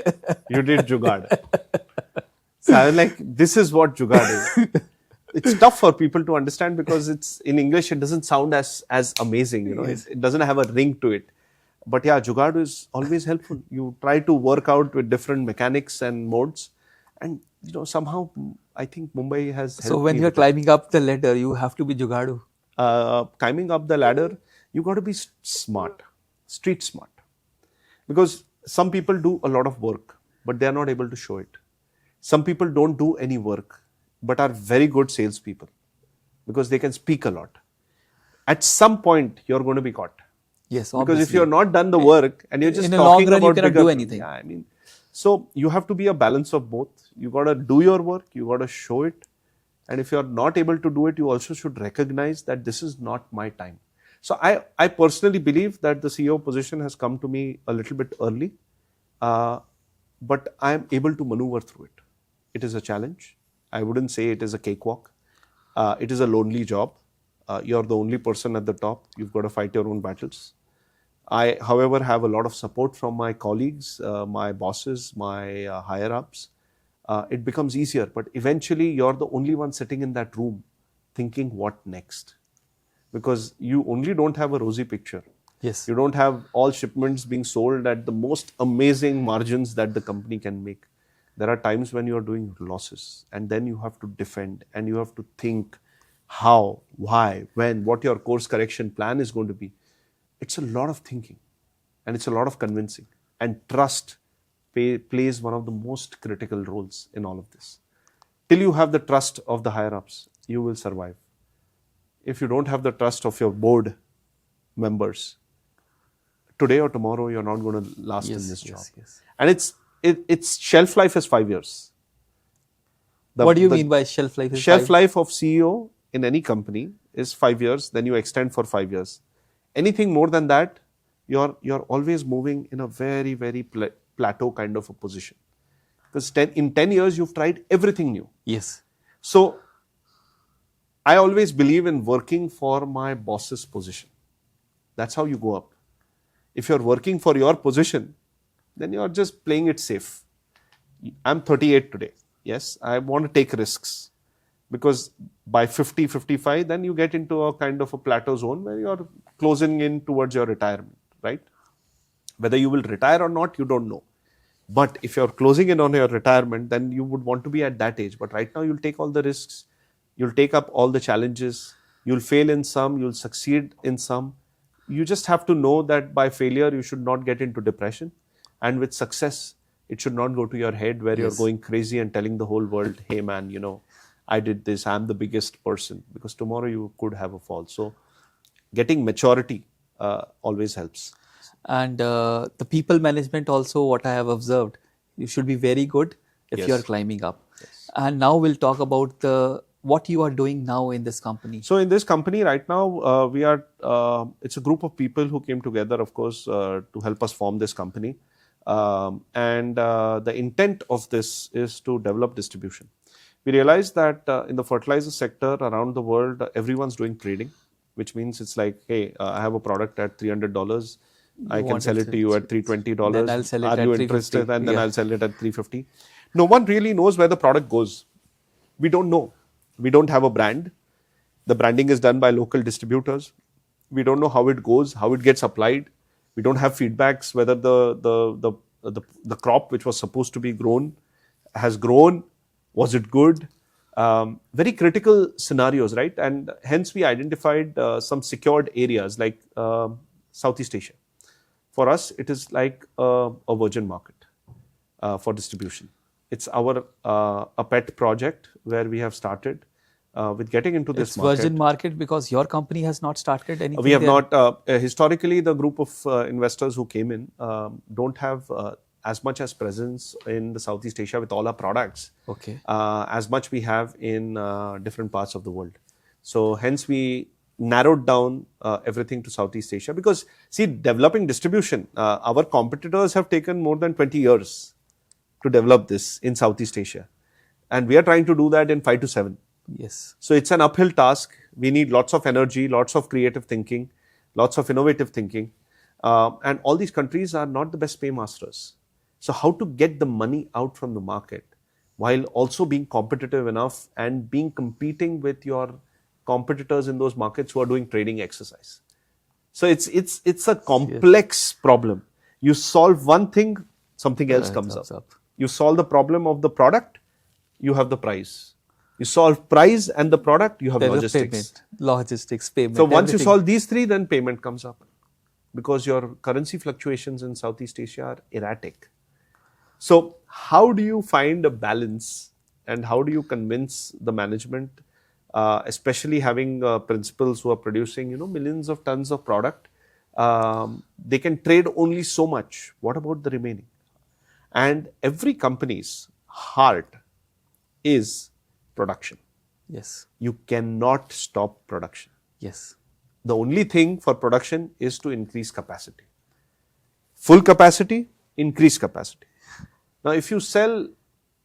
you did jugaad. So I was like, this is what jugaad is. It's tough for people to understand because it's in English, it doesn't sound as amazing, Yes. It doesn't have a ring to it. But yeah, jugaad is always helpful. You try to work out with different mechanics and modes. And, somehow I think Mumbai has helped. So when you're climbing up the ladder, you have to be jugaadu. Climbing up the ladder, you got to be smart, street smart. Because some people do a lot of work, but they are not able to show it. Some people don't do any work, but are very good salespeople because they can speak a lot. At some point, you're going to be caught. Yes, obviously. Because if you're not done the work and you're just in a talking long run, about you cannot do anything. Yeah, so you have to be a balance of both. You got to do your work, you got to show it. And if you're not able to do it, you also should recognize that this is not my time. So I personally believe that the CEO position has come to me a little bit early, but I am able to maneuver through it. It is a challenge. I wouldn't say it is a cakewalk. It is a lonely job. You're the only person at the top. You've got to fight your own battles. I, however, have a lot of support from my colleagues, my bosses, my higher-ups. It becomes easier, but eventually you're the only one sitting in that room thinking what next. Because you only don't have a rosy picture. Yes. You don't have all shipments being sold at the most amazing margins that the company can make. There are times when you are doing losses and then you have to defend and you have to think how, why, when, what your course correction plan is going to be. It's a lot of thinking and it's a lot of convincing, and trust plays one of the most critical roles in all of this. Till you have the trust of the higher ups, you will survive. If you don't have the trust of your board members, today or tomorrow you're not going to last in this job. And its shelf life is 5 years. What do you mean by shelf life? Shelf life of CEO in any company is 5 years. Then you extend for 5 years. Anything more than that, you're always moving in a very, very plateau kind of a position. Because in 10 years you've tried everything new. Yes. So I always believe in working for my boss's position. That's how you go up. If you're working for your position, then you're just playing it safe. I'm 38 today. Yes, I want to take risks. Because by 50, 55, then you get into a kind of a plateau zone where you're closing in towards your retirement, right? Whether you will retire or not, you don't know. But if you're closing in on your retirement, then you would want to be at that age. But right now, you'll take all the risks. You'll take up all the challenges. You'll fail in some. You'll succeed in some. You just have to know that by failure, you should not get into depression. And with success, it should not go to your head where you're going crazy and telling the whole world, hey man, you know, I did this, I'm the biggest person. Because tomorrow you could have a fall. So getting maturity always helps. And the people management also, what I have observed, you should be very good if you are climbing up. Yes. And now we'll talk about what you are doing now in this company. So in this company right now, it's a group of people who came together, of course, to help us form this company. The intent of this is to develop distribution. We realized that in the fertilizer sector around the world, everyone's doing trading, which means it's like, hey, I have a product at $300. I can sell it to you at $320. Then I'll sell it Are at you interested? And then I'll sell it at $350. No one really knows where the product goes. We don't know. We don't have a brand. The branding is done by local distributors. We don't know how it goes, how it gets applied. We don't have feedbacks whether the crop which was supposed to be grown has grown. Was it good? Very critical scenarios, right? And hence we identified some secured areas like Southeast Asia. For us, it is like a virgin market for distribution. It's our a pet project where we have started with getting into this market. It's virgin market because your company has not started anything. We have not. Historically, the group of investors who came in don't have as much as presence in the Southeast Asia with all our products. Okay. As much we have in different parts of the world. So hence we narrowed down everything to Southeast Asia because see, developing distribution, our competitors have taken more than 20 years to develop this in Southeast Asia. And we are trying to do that in 5 to 7. Yes. So it's an uphill task. We need lots of energy, lots of creative thinking, lots of innovative thinking. And all these countries are not the best paymasters. So how to get the money out from the market while also being competitive enough and being competing with your competitors in those markets who are doing trading exercise. So it's a complex problem. You solve one thing, something else comes up. You solve the problem of the product, you have the price. You solve price and the product, you have logistics. Payment. So once you solve these three, then payment comes up. Because your currency fluctuations in Southeast Asia are erratic. So how do you find a balance and how do you convince the management, especially having principals who are producing, millions of tons of product, they can trade only so much. What about the remaining? And every company's heart is production. Yes. You cannot stop production. Yes. The only thing for production is to increase capacity. Full capacity, increase capacity. Now, if you sell,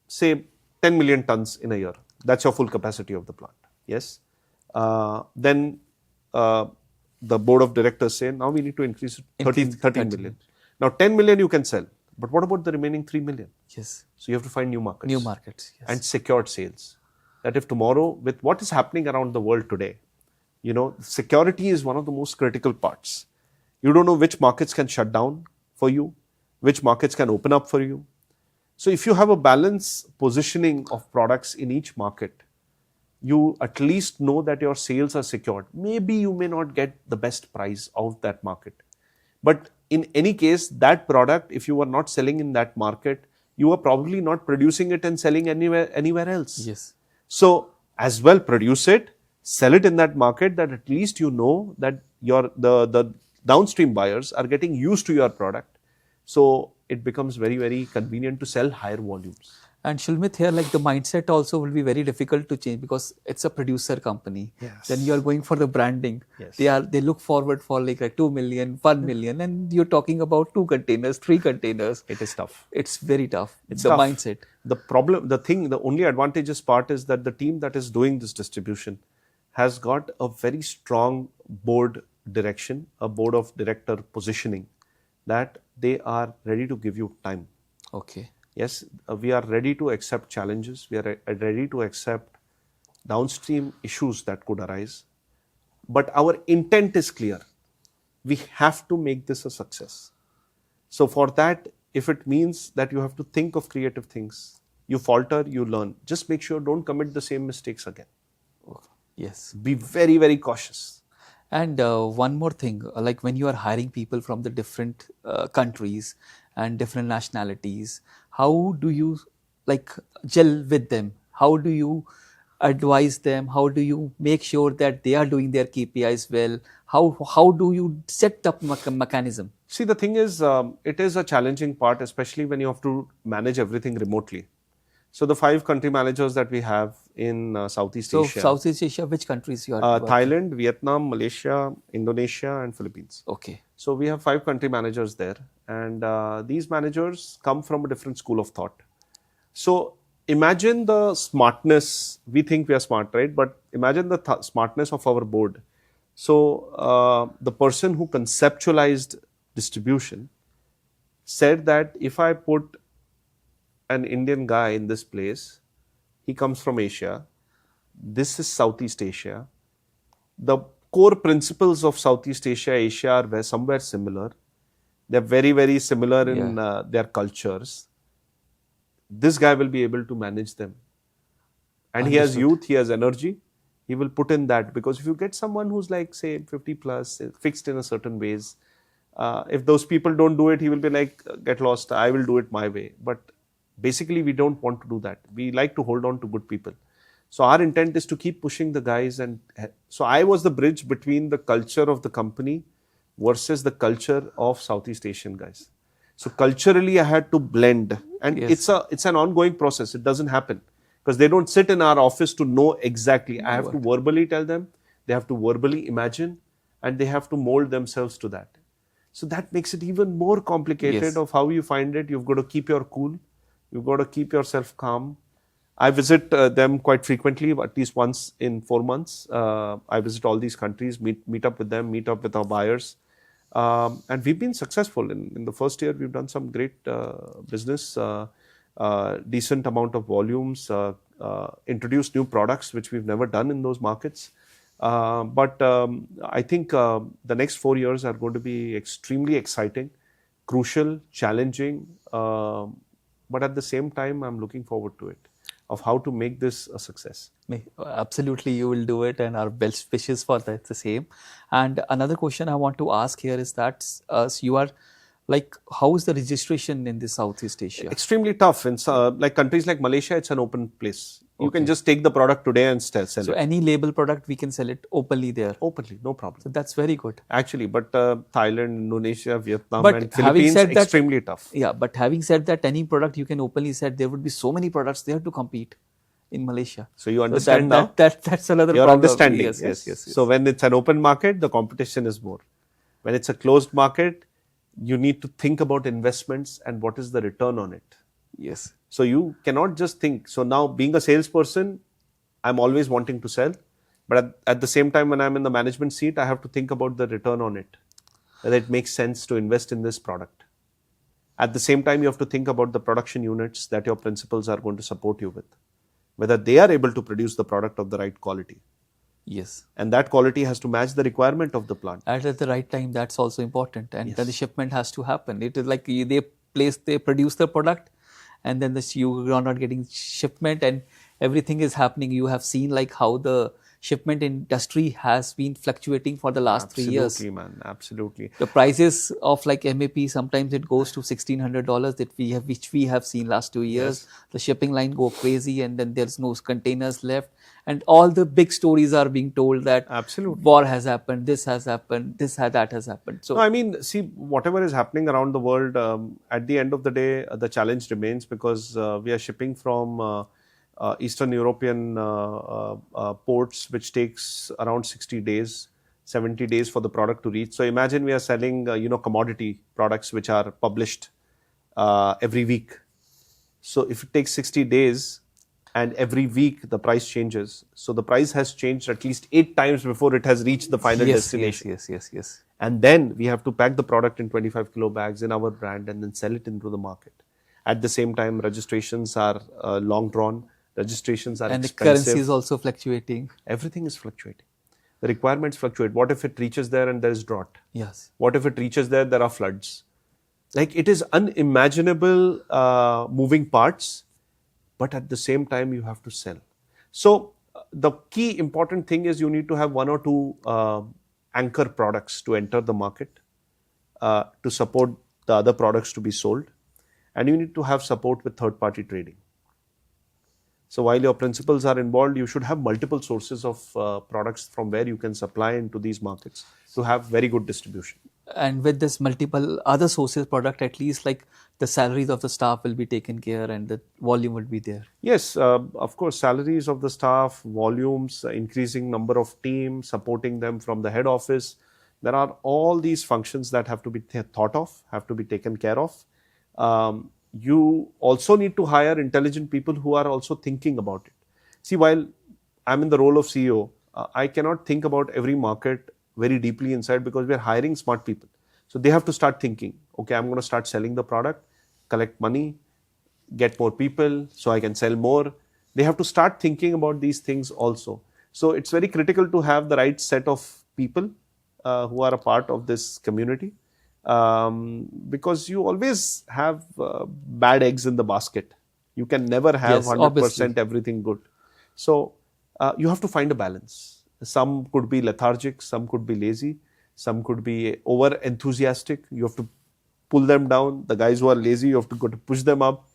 say, 10 million tons in a year, that's your full capacity of the plant. Yes. Then the board of directors say, now we need to increase it 13 million. Now, 10 million you can sell. But what about the remaining 3 million? Yes. So you have to find new markets. New markets. Yes. And secured sales. That if tomorrow, with what is happening around the world today, security is one of the most critical parts. You don't know which markets can shut down for you, which markets can open up for you. So if you have a balanced positioning of products in each market, you at least know that your sales are secured. Maybe you may not get the best price of that market. But in any case, that product, if you are not selling in that market, you are probably not producing it and selling anywhere else. Yes. So as well produce it, sell it in that market, that at least you know that the downstream buyers are getting used to your product. So it becomes very, very convenient to sell higher volumes. And Shulmit, here, like the mindset also will be very difficult to change because it's a producer company. Yes. Then you are going for the branding. Yes. They look forward for like 2 million, 1 million, and you're talking about 2 containers, 3 containers. It is tough. It's very tough. It's the tough. mindset. The only advantageous part is that the team that is doing this distribution has got a very strong board direction, a board of director positioning, that they are ready to give you time. Okay. Yes, we are ready to accept challenges. We are ready to accept downstream issues that could arise. But our intent is clear. We have to make this a success. So for that, if it means that you have to think of creative things, you falter, you learn. Just make sure don't commit the same mistakes again. Yes. Be very, very cautious. And one more thing, like when you are hiring people from the different countries and different nationalities, how do you like gel with them? How do you advise them? How do you make sure that they are doing their KPIs well? How do you set up mechanism? See, the thing is, it is a challenging part, especially when you have to manage everything remotely. So the 5 country managers that we have in Southeast Asia. So Southeast Asia, which countries you are? Thailand, Vietnam, Malaysia, Indonesia and Philippines. Okay. So we have 5 country managers there, and these managers come from a different school of thought. So imagine the smartness. We think we are smart, right? But imagine the smartness of our board. So the person who conceptualized distribution said that if I put an Indian guy in this place, he comes from Asia, this is Southeast Asia, the core principles of Southeast Asia, Asia are somewhere similar. They're very, very similar in their cultures. This guy will be able to manage them. And he has youth, he has energy. He will put in that, because if you get someone who's like, say, 50 plus, fixed in a certain ways, if those people don't do it, he will be like, get lost, I will do it my way. But basically, we don't want to do that. We like to hold on to good people. So our intent is to keep pushing the guys. And so I was the bridge between the culture of the company versus the culture of Southeast Asian guys. So culturally, I had to blend. And it's an ongoing process. It doesn't happen. Because they don't sit in our office to know exactly. I have to verbally tell them. They have to verbally imagine. And they have to mold themselves to that. So that makes it even more complicated of how you find it. You've got to keep your cool. You've got to keep yourself calm. I visit them quite frequently, at least once in 4 months. I visit all these countries, meet up with them, meet up with our buyers. And we've been successful. In the first year, we've done some great business, decent amount of volumes, introduced new products, which we've never done in those markets. But I think the next 4 years are going to be extremely exciting, crucial, challenging. But at the same time, I'm looking forward to it, of how to make this a success. Absolutely, you will do it, and our best wishes for that the same. And another question I want to ask here is that you are like, how is the registration in the Southeast Asia? Extremely tough. In like countries like Malaysia, it's an open place. You can just take the product today and sell it. So any label product, we can sell it openly there? Openly, no problem. So that's very good. Actually, but Thailand, Indonesia, Vietnam and Philippines, extremely tough. Yeah, but having said that, any product you can openly sell, there would be so many products there to compete in Malaysia. So you understand now? That's another You're problem. Understanding. Yes. So when it's an open market, the competition is more. When it's a closed market, you need to think about investments and what is the return on it. Yes. So you cannot just think. So now, being a salesperson, I'm always wanting to sell. But at the same time, when I'm in the management seat, I have to think about the return on it. Whether it makes sense to invest in this product. At the same time, you have to think about the production units that your principals are going to support you with. Whether they are able to produce the product of the right quality. Yes. And that quality has to match the requirement of the plant. And at the right time, that's also important. And then the shipment has to happen. It is like they produce the product, and then you are not getting shipment, and everything is happening. You have seen like how the shipment industry has been fluctuating for the last 3 years. Absolutely, man. Absolutely. The prices of like MAP, sometimes it goes to $1,600 which we have seen last 2 years. Yes. The shipping line go crazy, and then there's no containers left, and all the big stories are being told that Absolutely. war has happened, this has happened, that has happened. So No, I mean, see, whatever is happening around the world, at the end of the day, the challenge remains because we are shipping from Eastern European ports, which takes around 60 days, 70 days for the product to reach. So imagine we are selling, commodity products which are published every week. So if it takes 60 days and every week the price changes, so the price has changed at least 8 times before it has reached the final destination. Yes. And then we have to pack the product in 25 kilo bags in our brand and then sell it into the market. At the same time, registrations are long drawn, registrations are and expensive. the currency is also fluctuating. Everything is fluctuating. The requirements fluctuate. What if it reaches there and there is drought? Yes. What if it reaches there, there are floods? Like, it is unimaginable moving parts, but at the same time you have to sell. So the key important thing is you need to have 1 or 2 anchor products to enter the market, to support the other products to be sold, and you need to have support with third-party trading. So while your principals are involved, you should have multiple sources of products from where you can supply into these markets to have very good distribution. And with this multiple other sources product, at least like the salaries of the staff will be taken care and the volume will be there. Yes, of course, salaries of the staff, volumes, increasing number of team, supporting them from the head office. There are all these functions that have to be thought of, have to be taken care of. You also need to hire intelligent people who are also thinking about it. See, while I'm in the role of CEO, I cannot think about every market very deeply inside because we are hiring smart people. So they have to start thinking, okay, I'm going to start selling the product, collect money, get more people so I can sell more. They have to start thinking about these things also. So it's very critical to have the right set of people who are a part of this community, because you always have bad eggs in the basket. You can never have 100% obviously. everything good. So you have to find a balance. Some could be lethargic, some could be lazy, some could be over enthusiastic. You have to pull them down. The guys who are lazy, you have to go to push them up,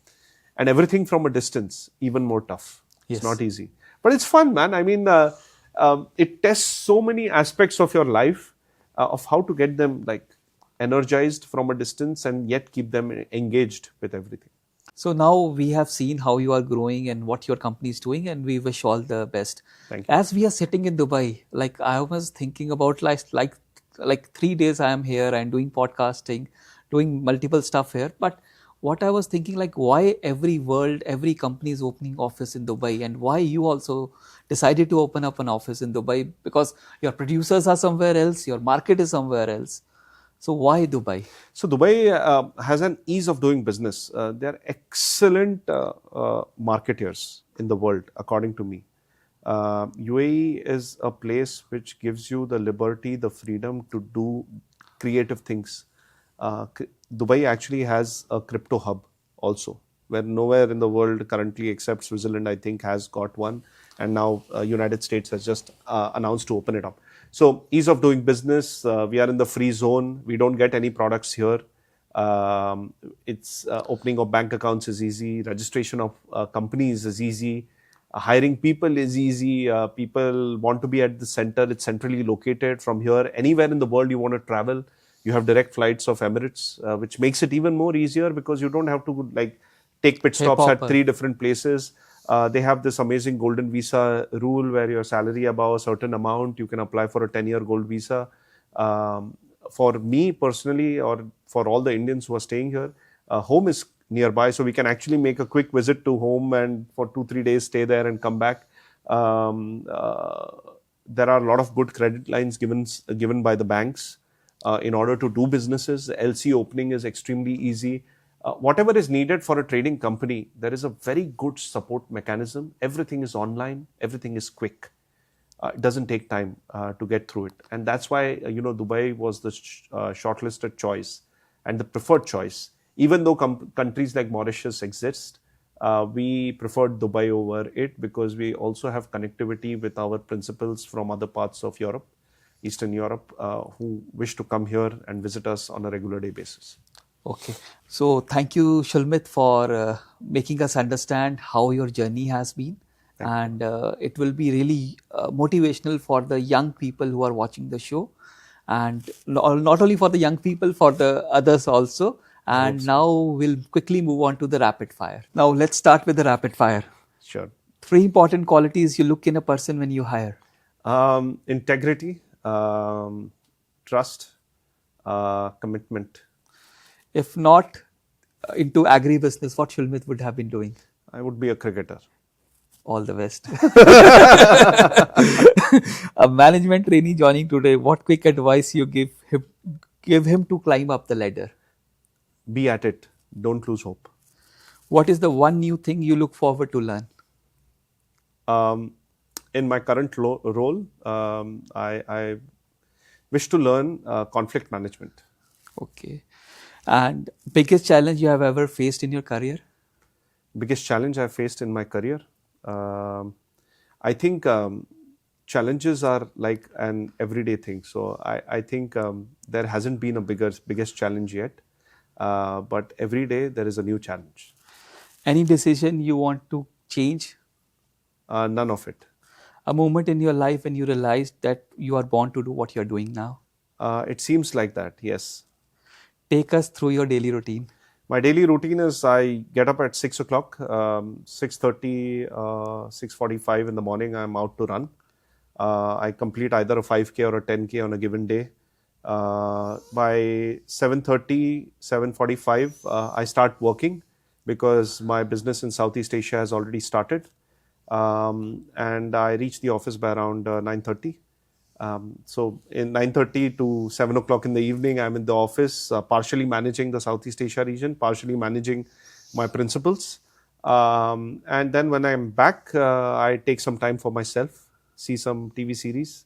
and everything from a distance, even more tough. Yes. It's not easy, but it's fun, man. I mean, it tests so many aspects of your life, of how to get them like energized from a distance and yet keep them engaged with everything. So now we have seen how you are growing and what your company is doing, and we wish all the best. Thank you. As we are sitting in Dubai, like I was thinking about like 3 days I am here and doing podcasting, doing multiple stuff here. But what I was thinking, like, why every company is opening office in Dubai, and why you also decided to open up an office in Dubai? Because your producers are somewhere else, your market is somewhere else. So why Dubai? So Dubai has an ease of doing business. They are excellent marketeers in the world, according to me. UAE is a place which gives you the liberty, the freedom to do creative things. Dubai actually has a crypto hub also, where nowhere in the world currently except Switzerland, I think, has got one. And now United States has just announced to open it up. So ease of doing business, we are in the free zone. We don't get any products here. It's opening of bank accounts is easy. Registration of companies is easy. Hiring people is easy. People want to be at the center. It's centrally located. From here, anywhere in the world you want to travel, you have direct flights of Emirates, which makes it even more easier because you don't have to like take pit stops at 3 different places. They have this amazing golden visa rule where your salary above a certain amount, you can apply for a 10-year gold visa. For me personally, or for all the Indians who are staying here, home is nearby, so we can actually make a quick visit to home and for 2-3 days stay there and come back. There are a lot of good credit lines given by the banks in order to do businesses. LC opening is extremely easy. Whatever is needed for a trading company, there is a very good support mechanism. Everything is online. Everything is quick. It doesn't take time to get through it. And that's why, Dubai was the shortlisted choice and the preferred choice. Even though countries like Mauritius exist, We preferred Dubai over it because we also have connectivity with our principals from other parts of Europe, Eastern Europe, who wish to come here and visit us on a regular day basis. Okay. So thank you, Shulmit, for making us understand how your journey has been. And it will be really motivational for the young people who are watching the show. And not only for the young people, for the others also. And now we'll quickly move on to the rapid fire. Now let's start with the rapid fire. Sure. 3 important qualities you look in a person when you hire. Integrity, trust, commitment. If not into agribusiness, what Shulmit would have been doing? I would be a cricketer. All the best. A management trainee joining today, what quick advice you give him to climb up the ladder? Be at it. Don't lose hope. What is the one new thing you look forward to learn? In my current role, I wish to learn conflict management. Okay. And biggest challenge you have ever faced in your career? Biggest challenge I faced in my career? I think challenges are like an everyday thing. So I think there hasn't been a biggest challenge yet. But every day there is a new challenge. Any decision you want to change? None of it. A moment in your life when you realized that you are born to do what you're doing now? It seems like that, yes. Take us through your daily routine. My daily routine is I get up at 6 o'clock, 6:30, 6:45 in the morning, I'm out to run. I complete either a 5K or a 10K on a given day. By 7:30, 7:45, I start working because my business in Southeast Asia has already started. And I reach the office by around 9:30. So in 9:30 to 7 o'clock in the evening, I'm in the office, partially managing the Southeast Asia region, partially managing my principals. And then when I'm back, I take some time for myself, see some TV series.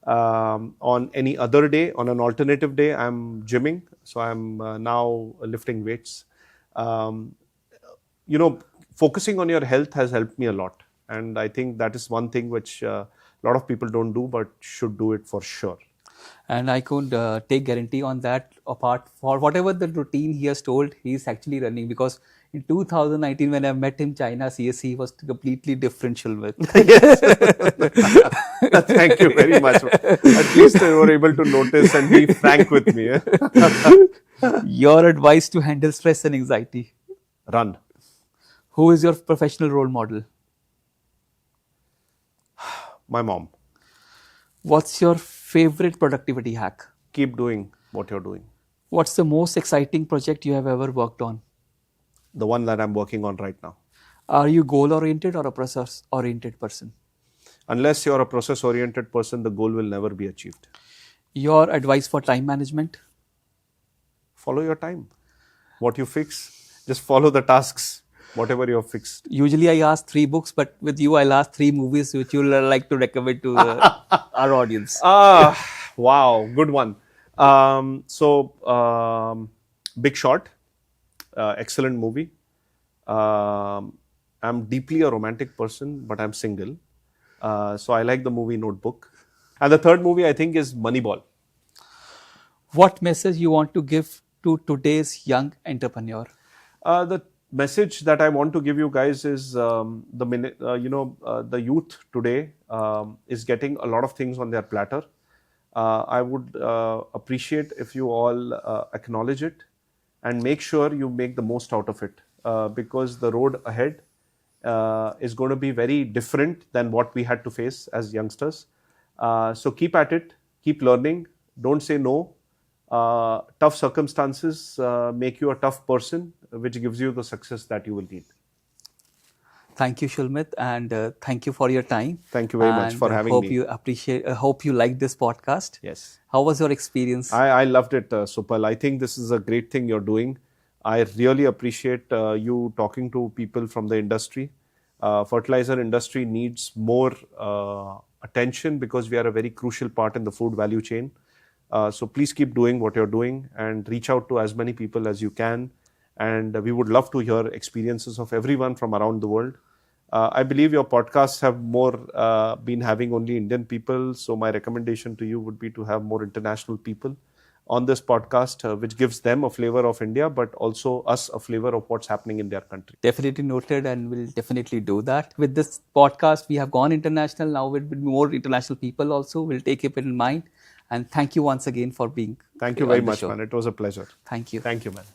On any other day, on an alternative day, I'm gymming. So I'm now lifting weights. Focusing on your health has helped me a lot. And I think that is one thing which a lot of people don't do, but should do it for sure. And I could take guarantee on that. Apart for whatever the routine he has told, he is actually running, because in 2019 when I met him, China CSC, he was completely different Shulmit. Thank you very much. At least you were able to notice and be frank with me. Your advice to handle stress and anxiety? Run. Who is your professional role model? My mom. What's your favorite productivity hack? Keep doing what you're doing. What's the most exciting project you have ever worked on? The one that I'm working on right now. Are you goal-oriented or a process-oriented person? Unless you're a process-oriented person, the goal will never be achieved. Your advice for time management? Follow your time. What you fix, just follow the tasks, whatever you have fixed. Usually I ask 3 books, but with you I'll ask 3 movies which you'll like to recommend to our audience. Wow, good one. Big Short, excellent movie. I'm deeply a romantic person, but I'm single. So I like the movie Notebook. And the third movie I think is Moneyball. What message you want to give to today's young entrepreneur? The message that I want to give you guys is the youth today is getting a lot of things on their platter. I would appreciate if you all acknowledge it and make sure you make the most out of it, because the road ahead is going to be very different than what we had to face as youngsters. So keep at it, keep learning, don't say no. Tough circumstances make you a tough person, which gives you the success that you will need. Thank you, Shulmit, and thank you for your time. Thank you very much for having me. Hope you liked this podcast. Yes. How was your experience? I loved it, Supal. I think this is a great thing you're doing. I really appreciate you talking to people from the industry. Fertilizer industry needs more attention because we are a very crucial part in the food value chain. So please keep doing what you're doing and reach out to as many people as you can and we would love to hear experiences of everyone from around the world. I believe your podcasts have more been having only Indian people, so my recommendation to you would be to have more international people on this podcast, which gives them a flavor of India, but also us a flavor of what's happening in their country. Definitely noted, and we'll definitely do that. With this podcast, we have gone international. Now with more international people also. We'll take it in mind. And thank you once again for being Thank you very much, man. It was a pleasure. Thank you. Thank you, man.